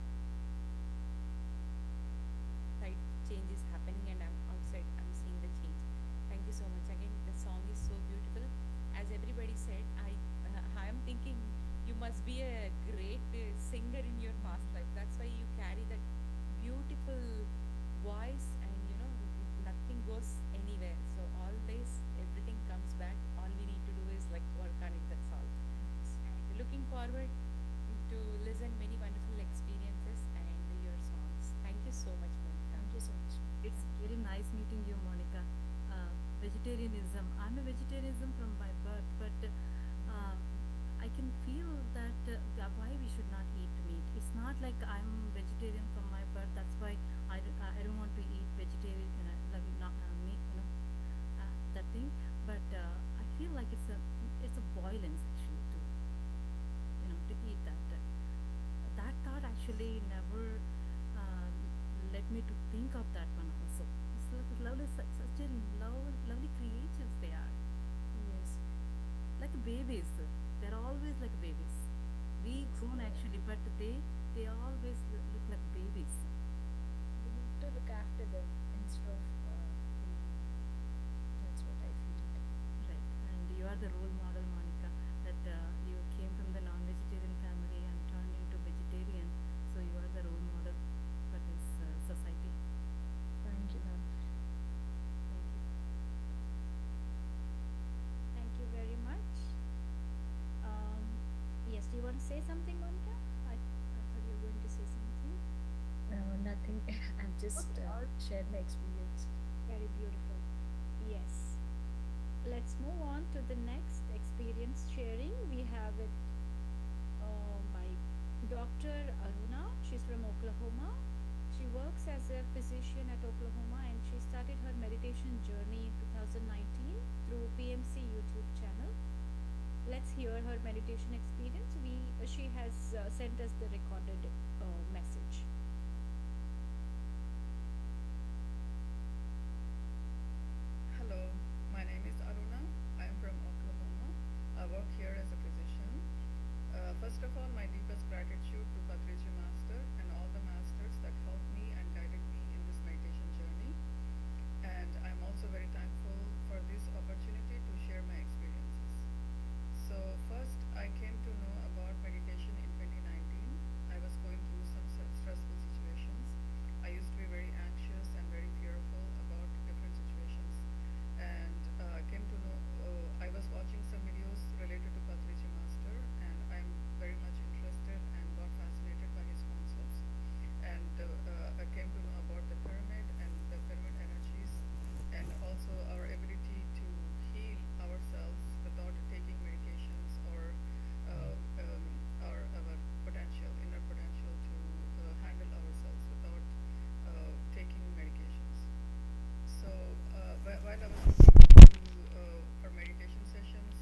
side change is happening, and I'm outside, I'm seeing the change. Thank you so much. Again, the song is so beautiful. As everybody said, I am thinking you must be a great singer in your past life. That's why you carry that beautiful voice, and nothing goes anywhere. So always everything comes back. All we need to do is like work on it. That's all. And looking forward to listen many wonderful experiences. nice meeting you, Monica. Vegetarianism. I'm a vegetarianism from my birth, but I can feel that why we should not eat meat. It's not like I'm vegetarian from my birth. That's why I don't want to eat vegetarian, like not meat, that thing. But I feel like it's a violence actually to eat that. That thought actually never led me to think of that one also. It's like lovely, such a lovely creatures they are. Yes. Like babies. They're always like babies. We grown actually, but they always look like babies. We need to look after them instead of that's what I feel. Right. And you are the role model, Monica, that you came from the non-vegetarian family and turned into vegetarian. So you are the role model for this society. Thank you, ma'am. Thank you. Thank you very much. Yes, do you want to say something, Monica? I thought you were going to say something. No, nothing. I'm just shared my experience. Very beautiful. Yes. Let's move on to the next experience sharing. We have it by Dr. Aruna. She's from Oklahoma. She works as a physician at Oklahoma and she started her meditation journey in 2019 through PMC YouTube channel. Let's hear her meditation experience. She has sent us the recorded message. Hello, my name is Aruna. I am from Oklahoma. I work here as a physician. First of all, my deepest gratitude to Patriji Master and all the masters that helped me and guided me in this meditation journey. And I'm also very thankful for this opportunity to share my experiences. So first, I came to know about meditation in 2019. I was going through some stressful situations. I used to be very anxious and very fearful about different situations. And came to know, I was watching some videos related to Patriji Master, and I'm very much interested and got fascinated by his concepts. And I came to know about the pyramid and the pyramid energies, and also our ability to heal ourselves without taking medications or our potential, inner potential to handle ourselves without taking medications. So while I was looking for meditation sessions,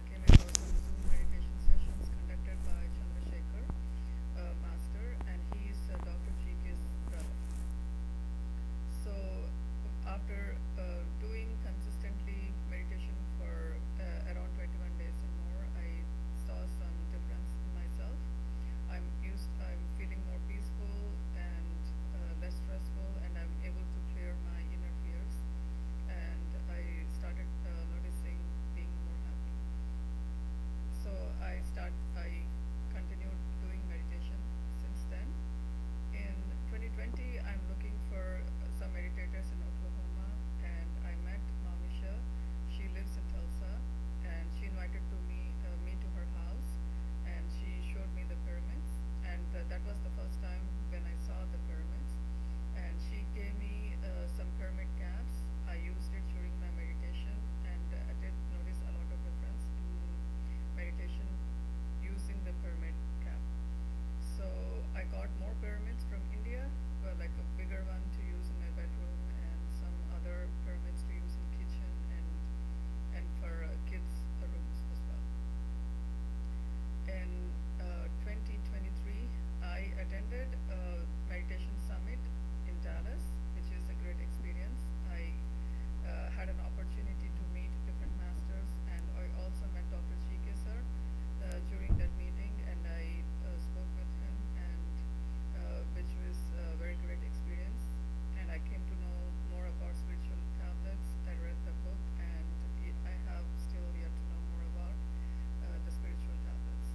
came across some Zoom meditation sessions conducted by Chandrasekhar Master, and he is Dr. G.K.'s brother. So after doing consistently meditation for around 21 days and more, I saw some difference in myself. I'm feeling more peaceful and less stressful, and I'm able to clear my inner fears. And I started noticing being more happy. So I continued doing meditation since then. In 2020, I'm looking for some meditators in Oklahoma, and I met Mamisha. She lives in Tulsa, and she invited me to her house, and she showed me the pyramids, and that was the first time when I saw the pyramids. And she gave me some pyramid caps. I used it during my meditation, and I did notice a lot of difference in meditation using the pyramid cap. So I got more pyramids from India, like a bigger one to use in my bedroom, and some other pyramids to use in kitchen and for kids' rooms as well. In 2023, I attended a meditation summit in Dallas, which is a great experience. I had an opportunity to meet different masters, and I also met Dr. G.K. sir during that meeting, and I spoke with him, and which was a very great experience. And I came to know more about spiritual tablets. I read the book, and I have still yet to know more about the spiritual tablets.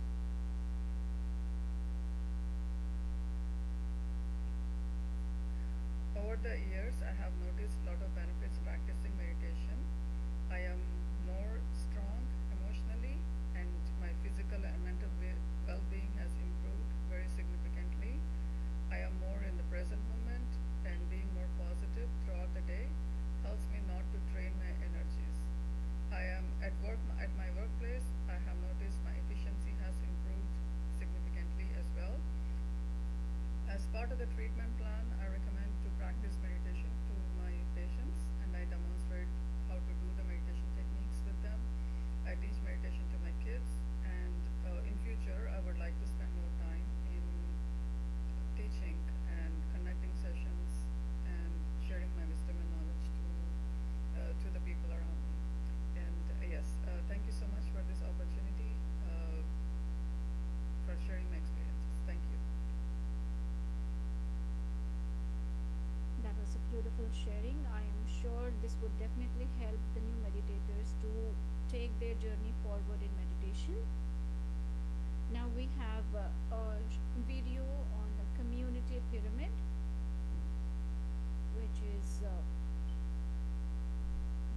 Over the years, I have noticed a lot of benefits practicing meditation. I am more strong emotionally, and my physical and mental well-being has improved very significantly. I am more in the present moment and being more positive throughout the day. the treatment plan, I recommend to practice meditation to my patients, and I demonstrate how to do the meditation techniques with them. I teach meditation to my kids, and in future, I would like to spend more time in teaching and conducting sessions and sharing my wisdom and knowledge to the people around me. And yes, thank you so much for this opportunity, for sharing my experiences. Thank you. That was a beautiful sharing. I am sure this would definitely help the new meditators to take their journey forward in meditation. Now we have video on the community pyramid, which is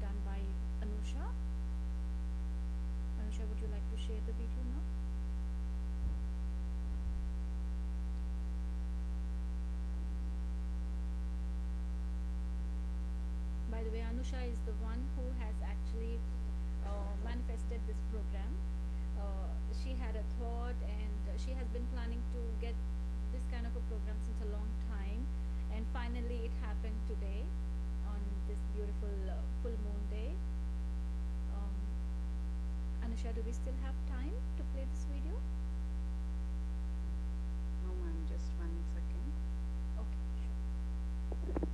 done by Anusha. Anusha, would you like to share the video now? By the way, Anusha is the one who has actually manifested this program. She had a thought, and she has been planning to get this kind of a program since a long time, and finally it happened today on this beautiful full moon day. Anusha, do we still have time to play this video? No, ma'am, just 1 second. Okay, sure.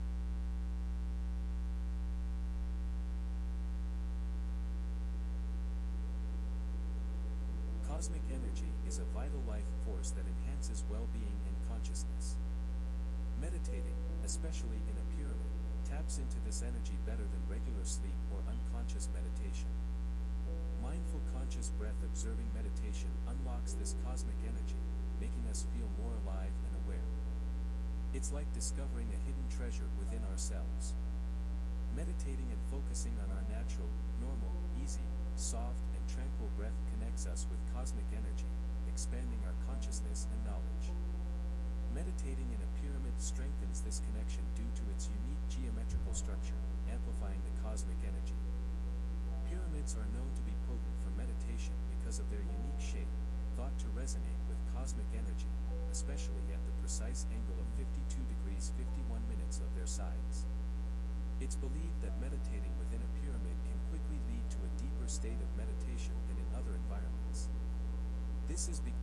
Cosmic energy is a vital life force that enhances well-being and consciousness. Meditating, especially in a pyramid, taps into this energy better than regular sleep or unconscious meditation. Mindful conscious breath observing meditation unlocks this cosmic energy, making us feel more alive and aware. It's like discovering a hidden treasure within ourselves. Meditating and focusing on our natural, normal, easy, soft, and tranquil breath connects us with cosmic energy, expanding our consciousness and knowledge. Meditating in a pyramid strengthens this connection due to its unique geometrical structure, amplifying the cosmic energy. Pyramids are known to be potent for meditation because of their unique shape, thought to resonate with cosmic energy, especially at the precise angle of 52 degrees 51 minutes of their sides. It's believed that meditating within a pyramid can quickly lead to a deeper state of meditation than in other environments. This is because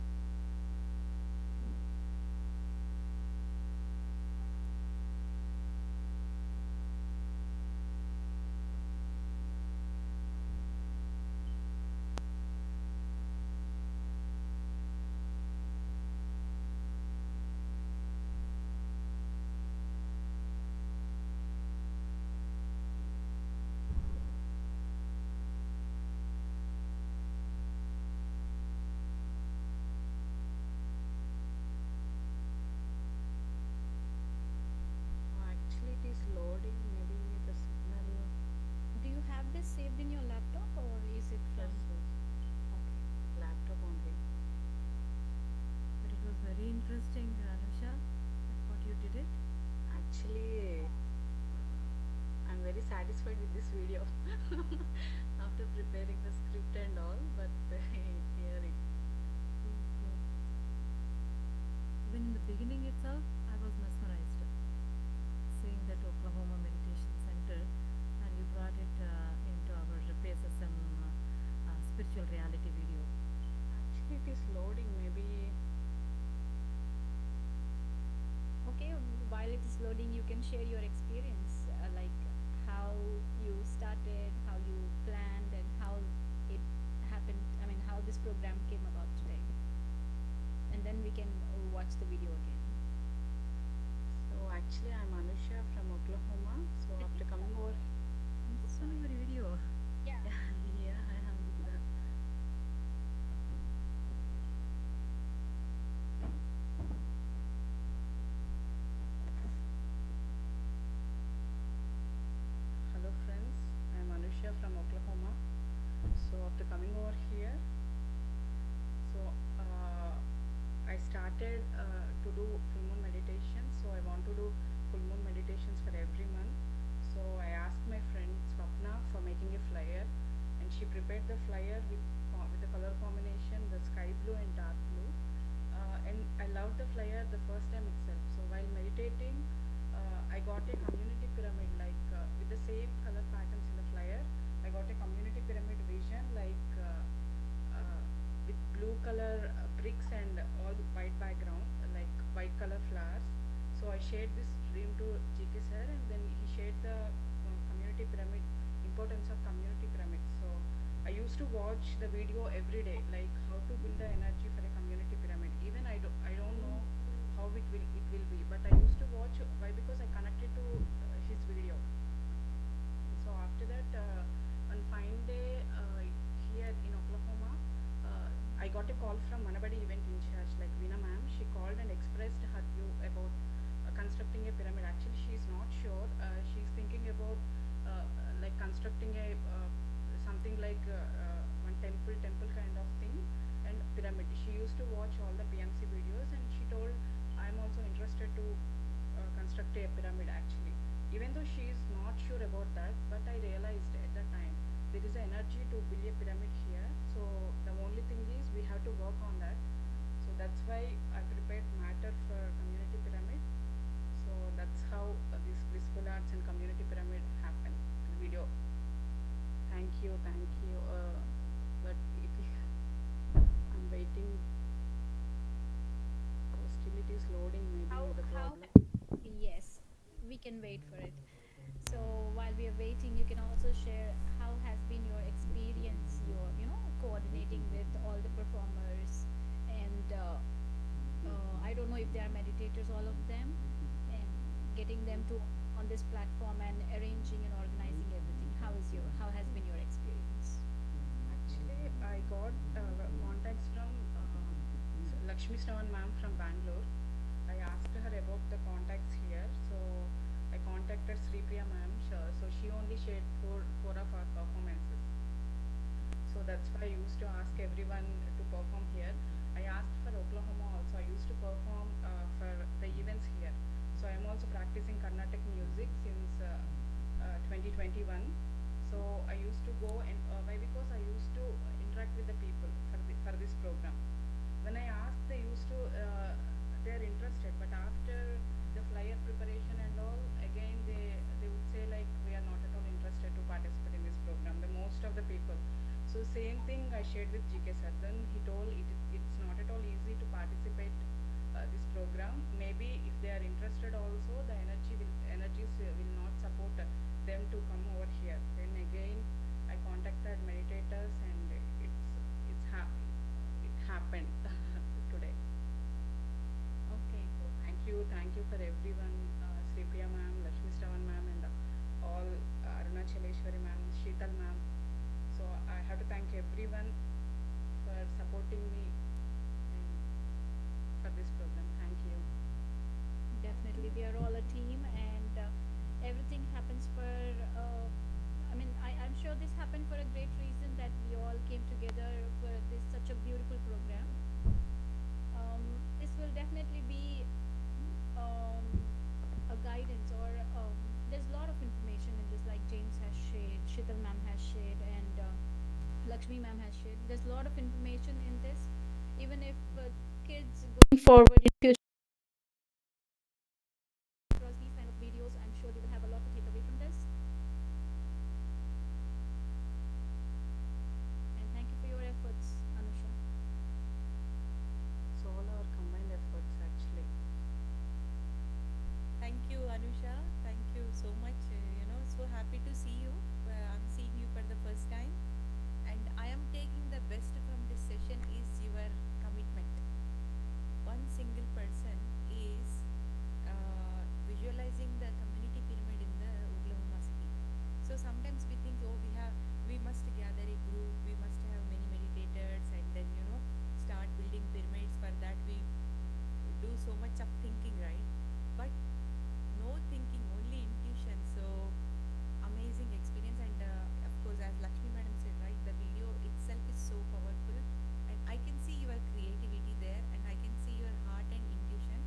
Actually, it is loading. Maybe the signal. Do you have this saved in your laptop, or is it from? Okay. Laptop only. But it was very interesting, Anusha, that what you did it. Actually, I'm very satisfied with this video after preparing the script and all, but here it. Even in the beginning itself, I was mesmerized, seeing that Oklahoma Meditation Center, and you brought it into our PSSM spiritual reality video. Actually, it is loading. Maybe. Okay, while it is loading, you can share your experience, like how you started, how you planned, and how it happened. I mean, how this program came about today. And then we can watch the video again. So actually, I'm Anusha from Oklahoma. So after coming over. It's on your video. Yeah. Yeah, I am. Hello friends, I'm Anusha from Oklahoma. So after coming over here, so I started to do full moon meditation. So I want to do full moon meditations for every month. So I asked my friend Swapna for making a flyer, and she prepared the flyer with the color combination, the sky blue and dark blue. And I loved the flyer the first time itself. So while got a community pyramid like with the same color patterns in the flyer. I got a community pyramid vision like with blue color bricks and all white background, like white color flowers. So I shared this dream to GK sir, and then he shared the community pyramid, importance of community pyramid. So I used to watch the video every day, like how to build the energy for a community pyramid. Even I don't know how it will be, but I used to watch. Why? Because I connected to his video. So after that, on fine day here in Oklahoma, I got a call from Manabadi event in charge, like Veena ma'am. She called and expressed her view about constructing a pyramid. Actually, she is not sure. She's thinking about like constructing a something like one temple kind of thing and pyramid. She used to watch all the PMC videos, and she told, I'm also interested to construct a pyramid actually. Even though she is not sure about that, but I realized at that time there is an energy to build a pyramid here. So the only thing is we have to work on that. So that's why I prepared matter for community pyramid. So that's how this blissful arts and community pyramid happened. Video. Thank you. But I'm waiting. Oh, still it is loading. Maybe the problem. Yes, we can wait for it. So while we are waiting, you can also share how has been your experience, your coordinating with all the performers, and I don't know if they are meditators, all of them, and getting them to on this platform and arranging and organizing everything. How has been your experience? Actually, I got contacts from Lakshmi Sravan ma'am from Bangalore. I asked her about the contacts here, so I contacted Sri Priya ma'am. So she only shared four of our performances. So that's why I used to ask everyone to perform here. I asked for Oklahoma also. I used to perform for the events here. So I'm also practicing Carnatic music since 2021. So I used to go and why? Because I used to interact with the people for this program. When I asked, they used to they're interested, but after the flyer preparation and all, again they would say like we are not at all interested to participate in this program. The most of the people. So same thing I shared with GK sir. Then he told it's not at all easy to participate this program. Maybe if they are interested also, the energies will not support them to come over here. Then again, I contacted meditators, and it happened today. Okay. Thank you for everyone, Sri Priya ma'am, Lakshmi Sravan ma'am, and all Aruna Chaleshwari ma'am, Sheetal ma'am. So I have to thank everyone for supporting me and for this program. Thank you. Definitely, we are all a team, and everything happens for. I'm sure this happened for a great reason, that we all came together for this such a beautiful program. This will definitely be a guidance, or there's a lot of information in this, like James has shared, Shital ma'am has shared, and Lakshmi ma'am has shared. There's a lot of information in this. Even if kids going forward in future across these kind of videos, I'm sure they will have a lot to take away from this. And thank you for your efforts, Anusha. So all our combined efforts actually. Thank you, Anusha. Thank you so much. So happy to see you. I'm seeing you for the first time. And I am taking the best from this session is your commitment. One single person is visualizing the community pyramid in the Oklahoma City. So sometimes we think, oh, we must gather a group, we must have many meditators, and then start building pyramids. For that we do so much of thinking, right? But no thinking, only intuition. So amazing experience, and of course, as Lakshmi madam said, right, the video itself is so powerful, and I can see your creativity there, and I can see your heart and intuition,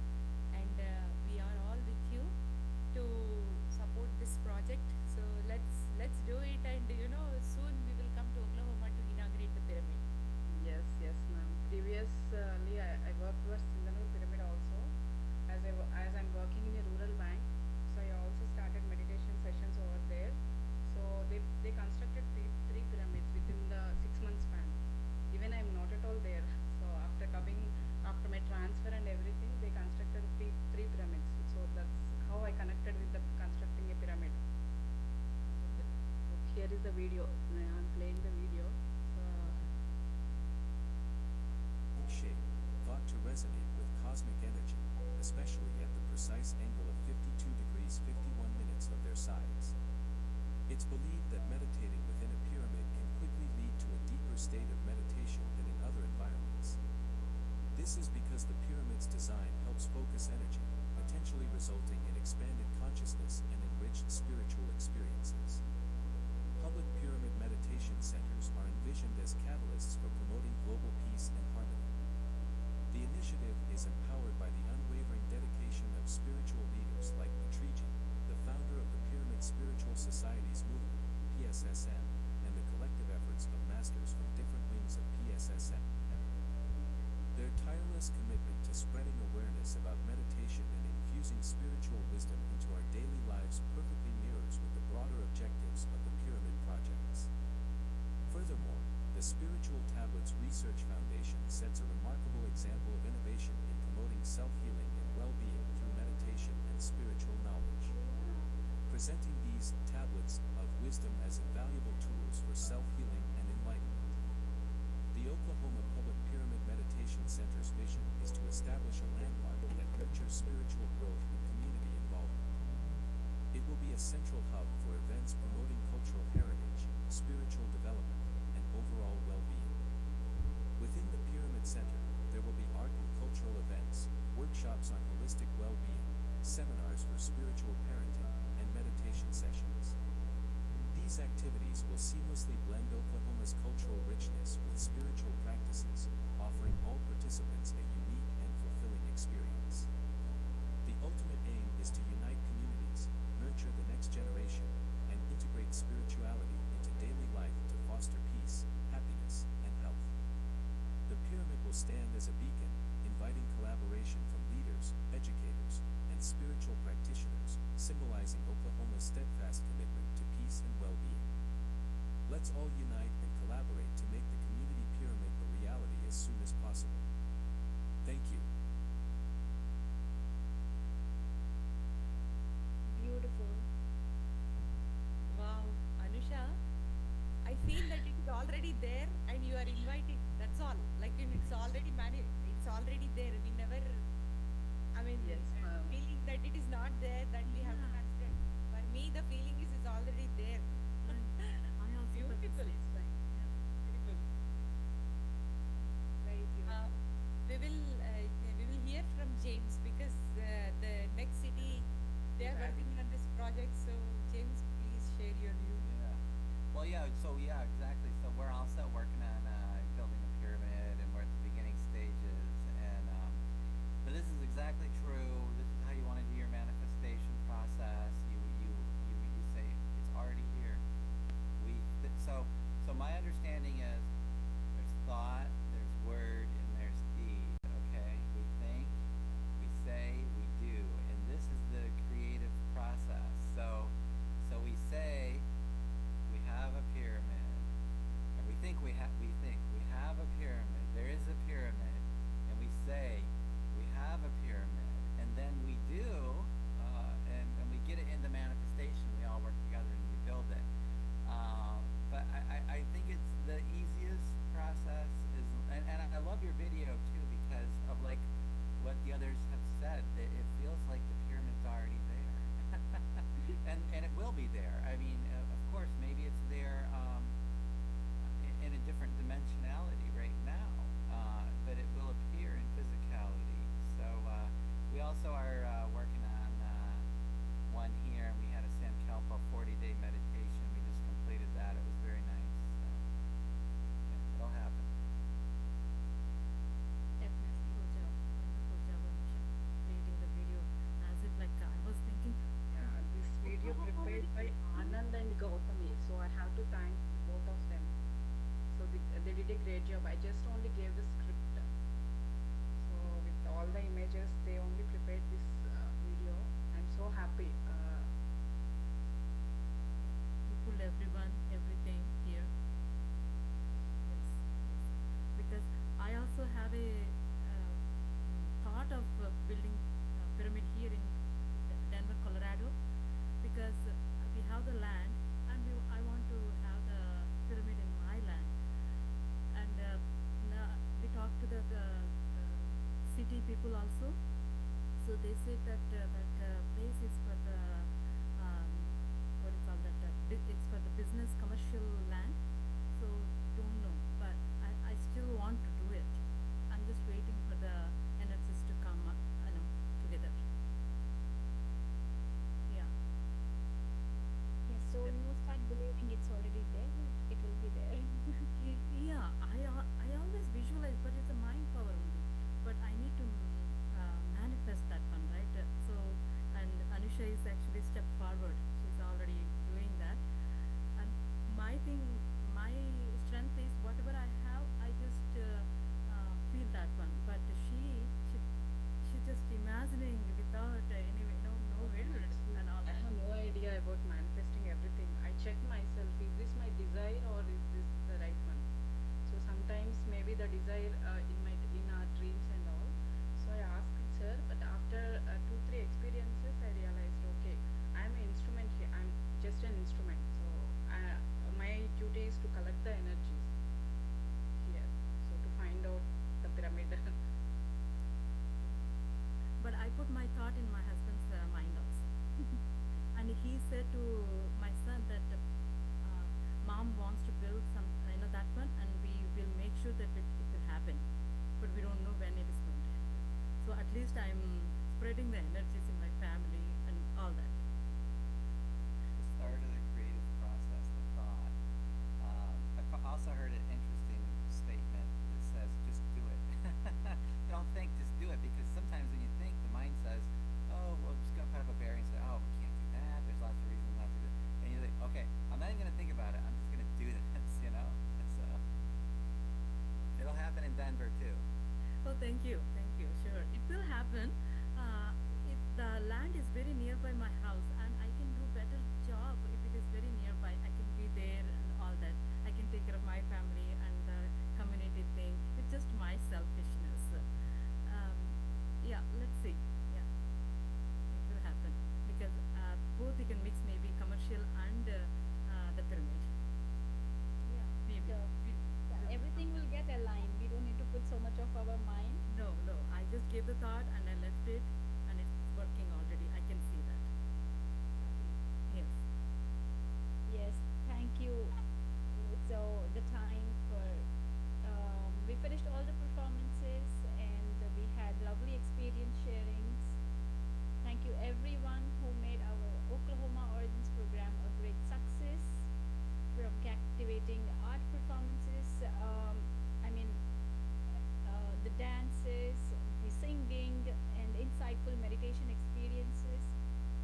and That is the video. I'm playing the video. Shape, thought to resonate with cosmic energy, especially at the precise angle of 52 degrees 51 minutes of their sides. It's believed that meditating within a pyramid can quickly lead to a deeper state of meditation than in other environments. This is because the pyramid's design helps focus energy, potentially resulting in expanded consciousness and enriched spiritual experiences. Public pyramid meditation centers are envisioned as catalysts for promoting global peace and harmony. The initiative is empowered by the unwavering dedication of spiritual leaders like Patriji, the founder of the Pyramid Spiritual Societies Movement, PSSM, and the collective efforts of masters from different wings of PSSM. Their tireless commitment to spreading awareness about meditation and infusing spiritual wisdom into our daily lives perfectly mirrors with the broader objectives of the Pyramid projects. Furthermore, the Spiritual Tablets Research Foundation sets a remarkable example of innovation in promoting self-healing and well-being through meditation and spiritual knowledge. Presenting these tablets of wisdom as invaluable tools for self-healing and enlightenment. The Oklahoma Public Pyramid Meditation Center's vision is to establish a landmark that nurtures spiritual growth and community involvement. It will be a central hub for events promoting cultural heritage, spiritual development, and overall well-being. Within the Pyramid Center, there will be art and cultural events, workshops on holistic well-being, seminars for spiritual parenting, and meditation sessions. These activities will seamlessly blend Oklahoma's cultural richness with spiritual practices, offering all participants a unique and fulfilling experience. The ultimate aim is to unite communities, nurture the next generation, and integrate spirituality into daily life to foster peace, happiness, and health. The pyramid will stand as a beacon, inviting collaboration from leaders, educators, and spiritual practitioners, symbolizing Oklahoma's steadfast commitment to peace and well-being. Let's all unite and collaborate to make the community pyramid a reality as soon as possible. Thank you. Beautiful. Wow, Anusha, I feel that it is already there and you are invited. That's all. Like it's already it's already there. We never, I mean, Yes, ma'am. feeling that it is not there that we have to consider. For me, the feeling is it's already there. I also felt the Beautiful. same way. Yeah. Beautiful. Very beautiful. We will hear from James because the next city they are working on this project. So James, please share your view. Yeah. Well, yeah, exactly. So we're also working on building a pyramid, and we're at the beginning stages. And but this is exactly true. This is how you want to do your manifestation process. You say it's already here. So my understanding is there's thought, there's word, and there's deed. Okay, we think, we say, we do, and this is the creative process. So we say we have a pyramid, and we think we have a pyramid. There is a pyramid, and we say we have a pyramid, and then we do, and we get it into manifestation. We all work together and we build it. But I think it's the easiest process is, and I love your video too because of like what the others have said. It feels like the pyramid's already there, and it will be there. I mean, of course, maybe it's there in a different dimensionality right now, but it will appear in physicality. So we also are working on one here, and we had a Sankalpa 40-day meditation. We just completed that. It was very nice. So, yeah, it'll happen. Definitely. Good job. Wonderful job, Anusha, creating the video. As if like I was thinking, Yeah, this video prepared by Anand and Gautami, so I have to thank both of them. So they did a great job. I just only gave the script. So with all the images, they only prepared this video. I'm so happy. you pulled everyone, everything here. Yes, yes. Because I also have a thought of building a pyramid here in Denver, Colorado, because we have the land and I want to have they said that place is for the what is called that? It's for the business commercial land. So don't know, but I still want to do it. I'm just waiting for the energies to come, together. Yeah. Yes, so you start believing it's already there, it will be there. Yeah, I always visualize, but it's a mind power only. But I need to manifest that one, right? So, and Anusha is actually step forward. She's already doing that. And my thing, my strength is whatever I have, I just feel that one. But she just imagining without anyway, no words and all I that. have no idea about manifesting everything. I check myself, is this my desire or is this the right one? So sometimes maybe the desire in our dreams and all. So I asked sir, but after 2-3 experiences, I realized, okay, I'm an instrument here. I'm just an instrument. So my duty is to collect the energies here. So to find out the pyramid. But I put my thought in my husband's mind also. And he said to my son that mom wants to build some, that one, and we will make sure that it will happen. But we don't know when it is going to happen. So at least I'm spreading the energies in my family and all that. The start of the creative process, the thought. I've also heard an interesting statement that says, just do it. Don't think, just do it. Because sometimes when you think, the mind says, oh, well, I'm just going to put up a barrier and say, oh, we can't do that. There's lots of reasons not to do it. And you think, okay, I'm not even going to think about it. I'm just going to do this, So it'll happen in Denver too. Oh, thank you. Sure, it will happen. The land is very nearby my house, and I can do better job if it is very nearby. I can be there and all that. I can take care of my family and the community thing. It's just my selfishness. Yeah, let's see. Yeah, it will happen because both you can mix maybe commercial and the pyramid. Yeah. Maybe. So, yeah, everything will get aligned. We don't need to put so much of our mind. No. I just gave the thought and I left it, and it's working already. I can see that. Yes. Yes, thank you. So the time for we finished all the performances and we had lovely experience sharings. Thank you everyone who made our Oklahoma Origins program a great success. From captivating art performances, the dances, the singing, and insightful meditation experiences.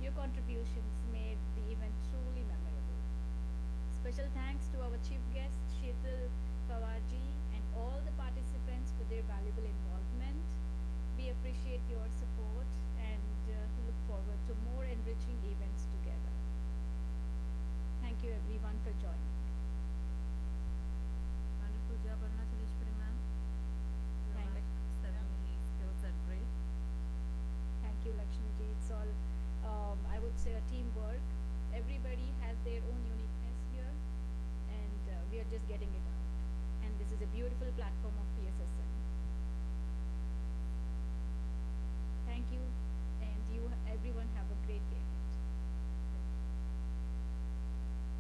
Your contributions made the event truly memorable. Special thanks to our chief guest, Sheetal Pawarji, and all the participants for their valuable involvement. We appreciate your support and look forward to more enriching events together. Thank you everyone for joining. Wonderful job, Arunachaleshwari ma'am. Your ceremony skills are great. Thank you, Lakshmiji. It's all, I would say, a teamwork. Everybody has their own uniqueness here, and we are just getting it out. And this is a beautiful platform of PSSN. Thank you, and you, everyone, have a great day.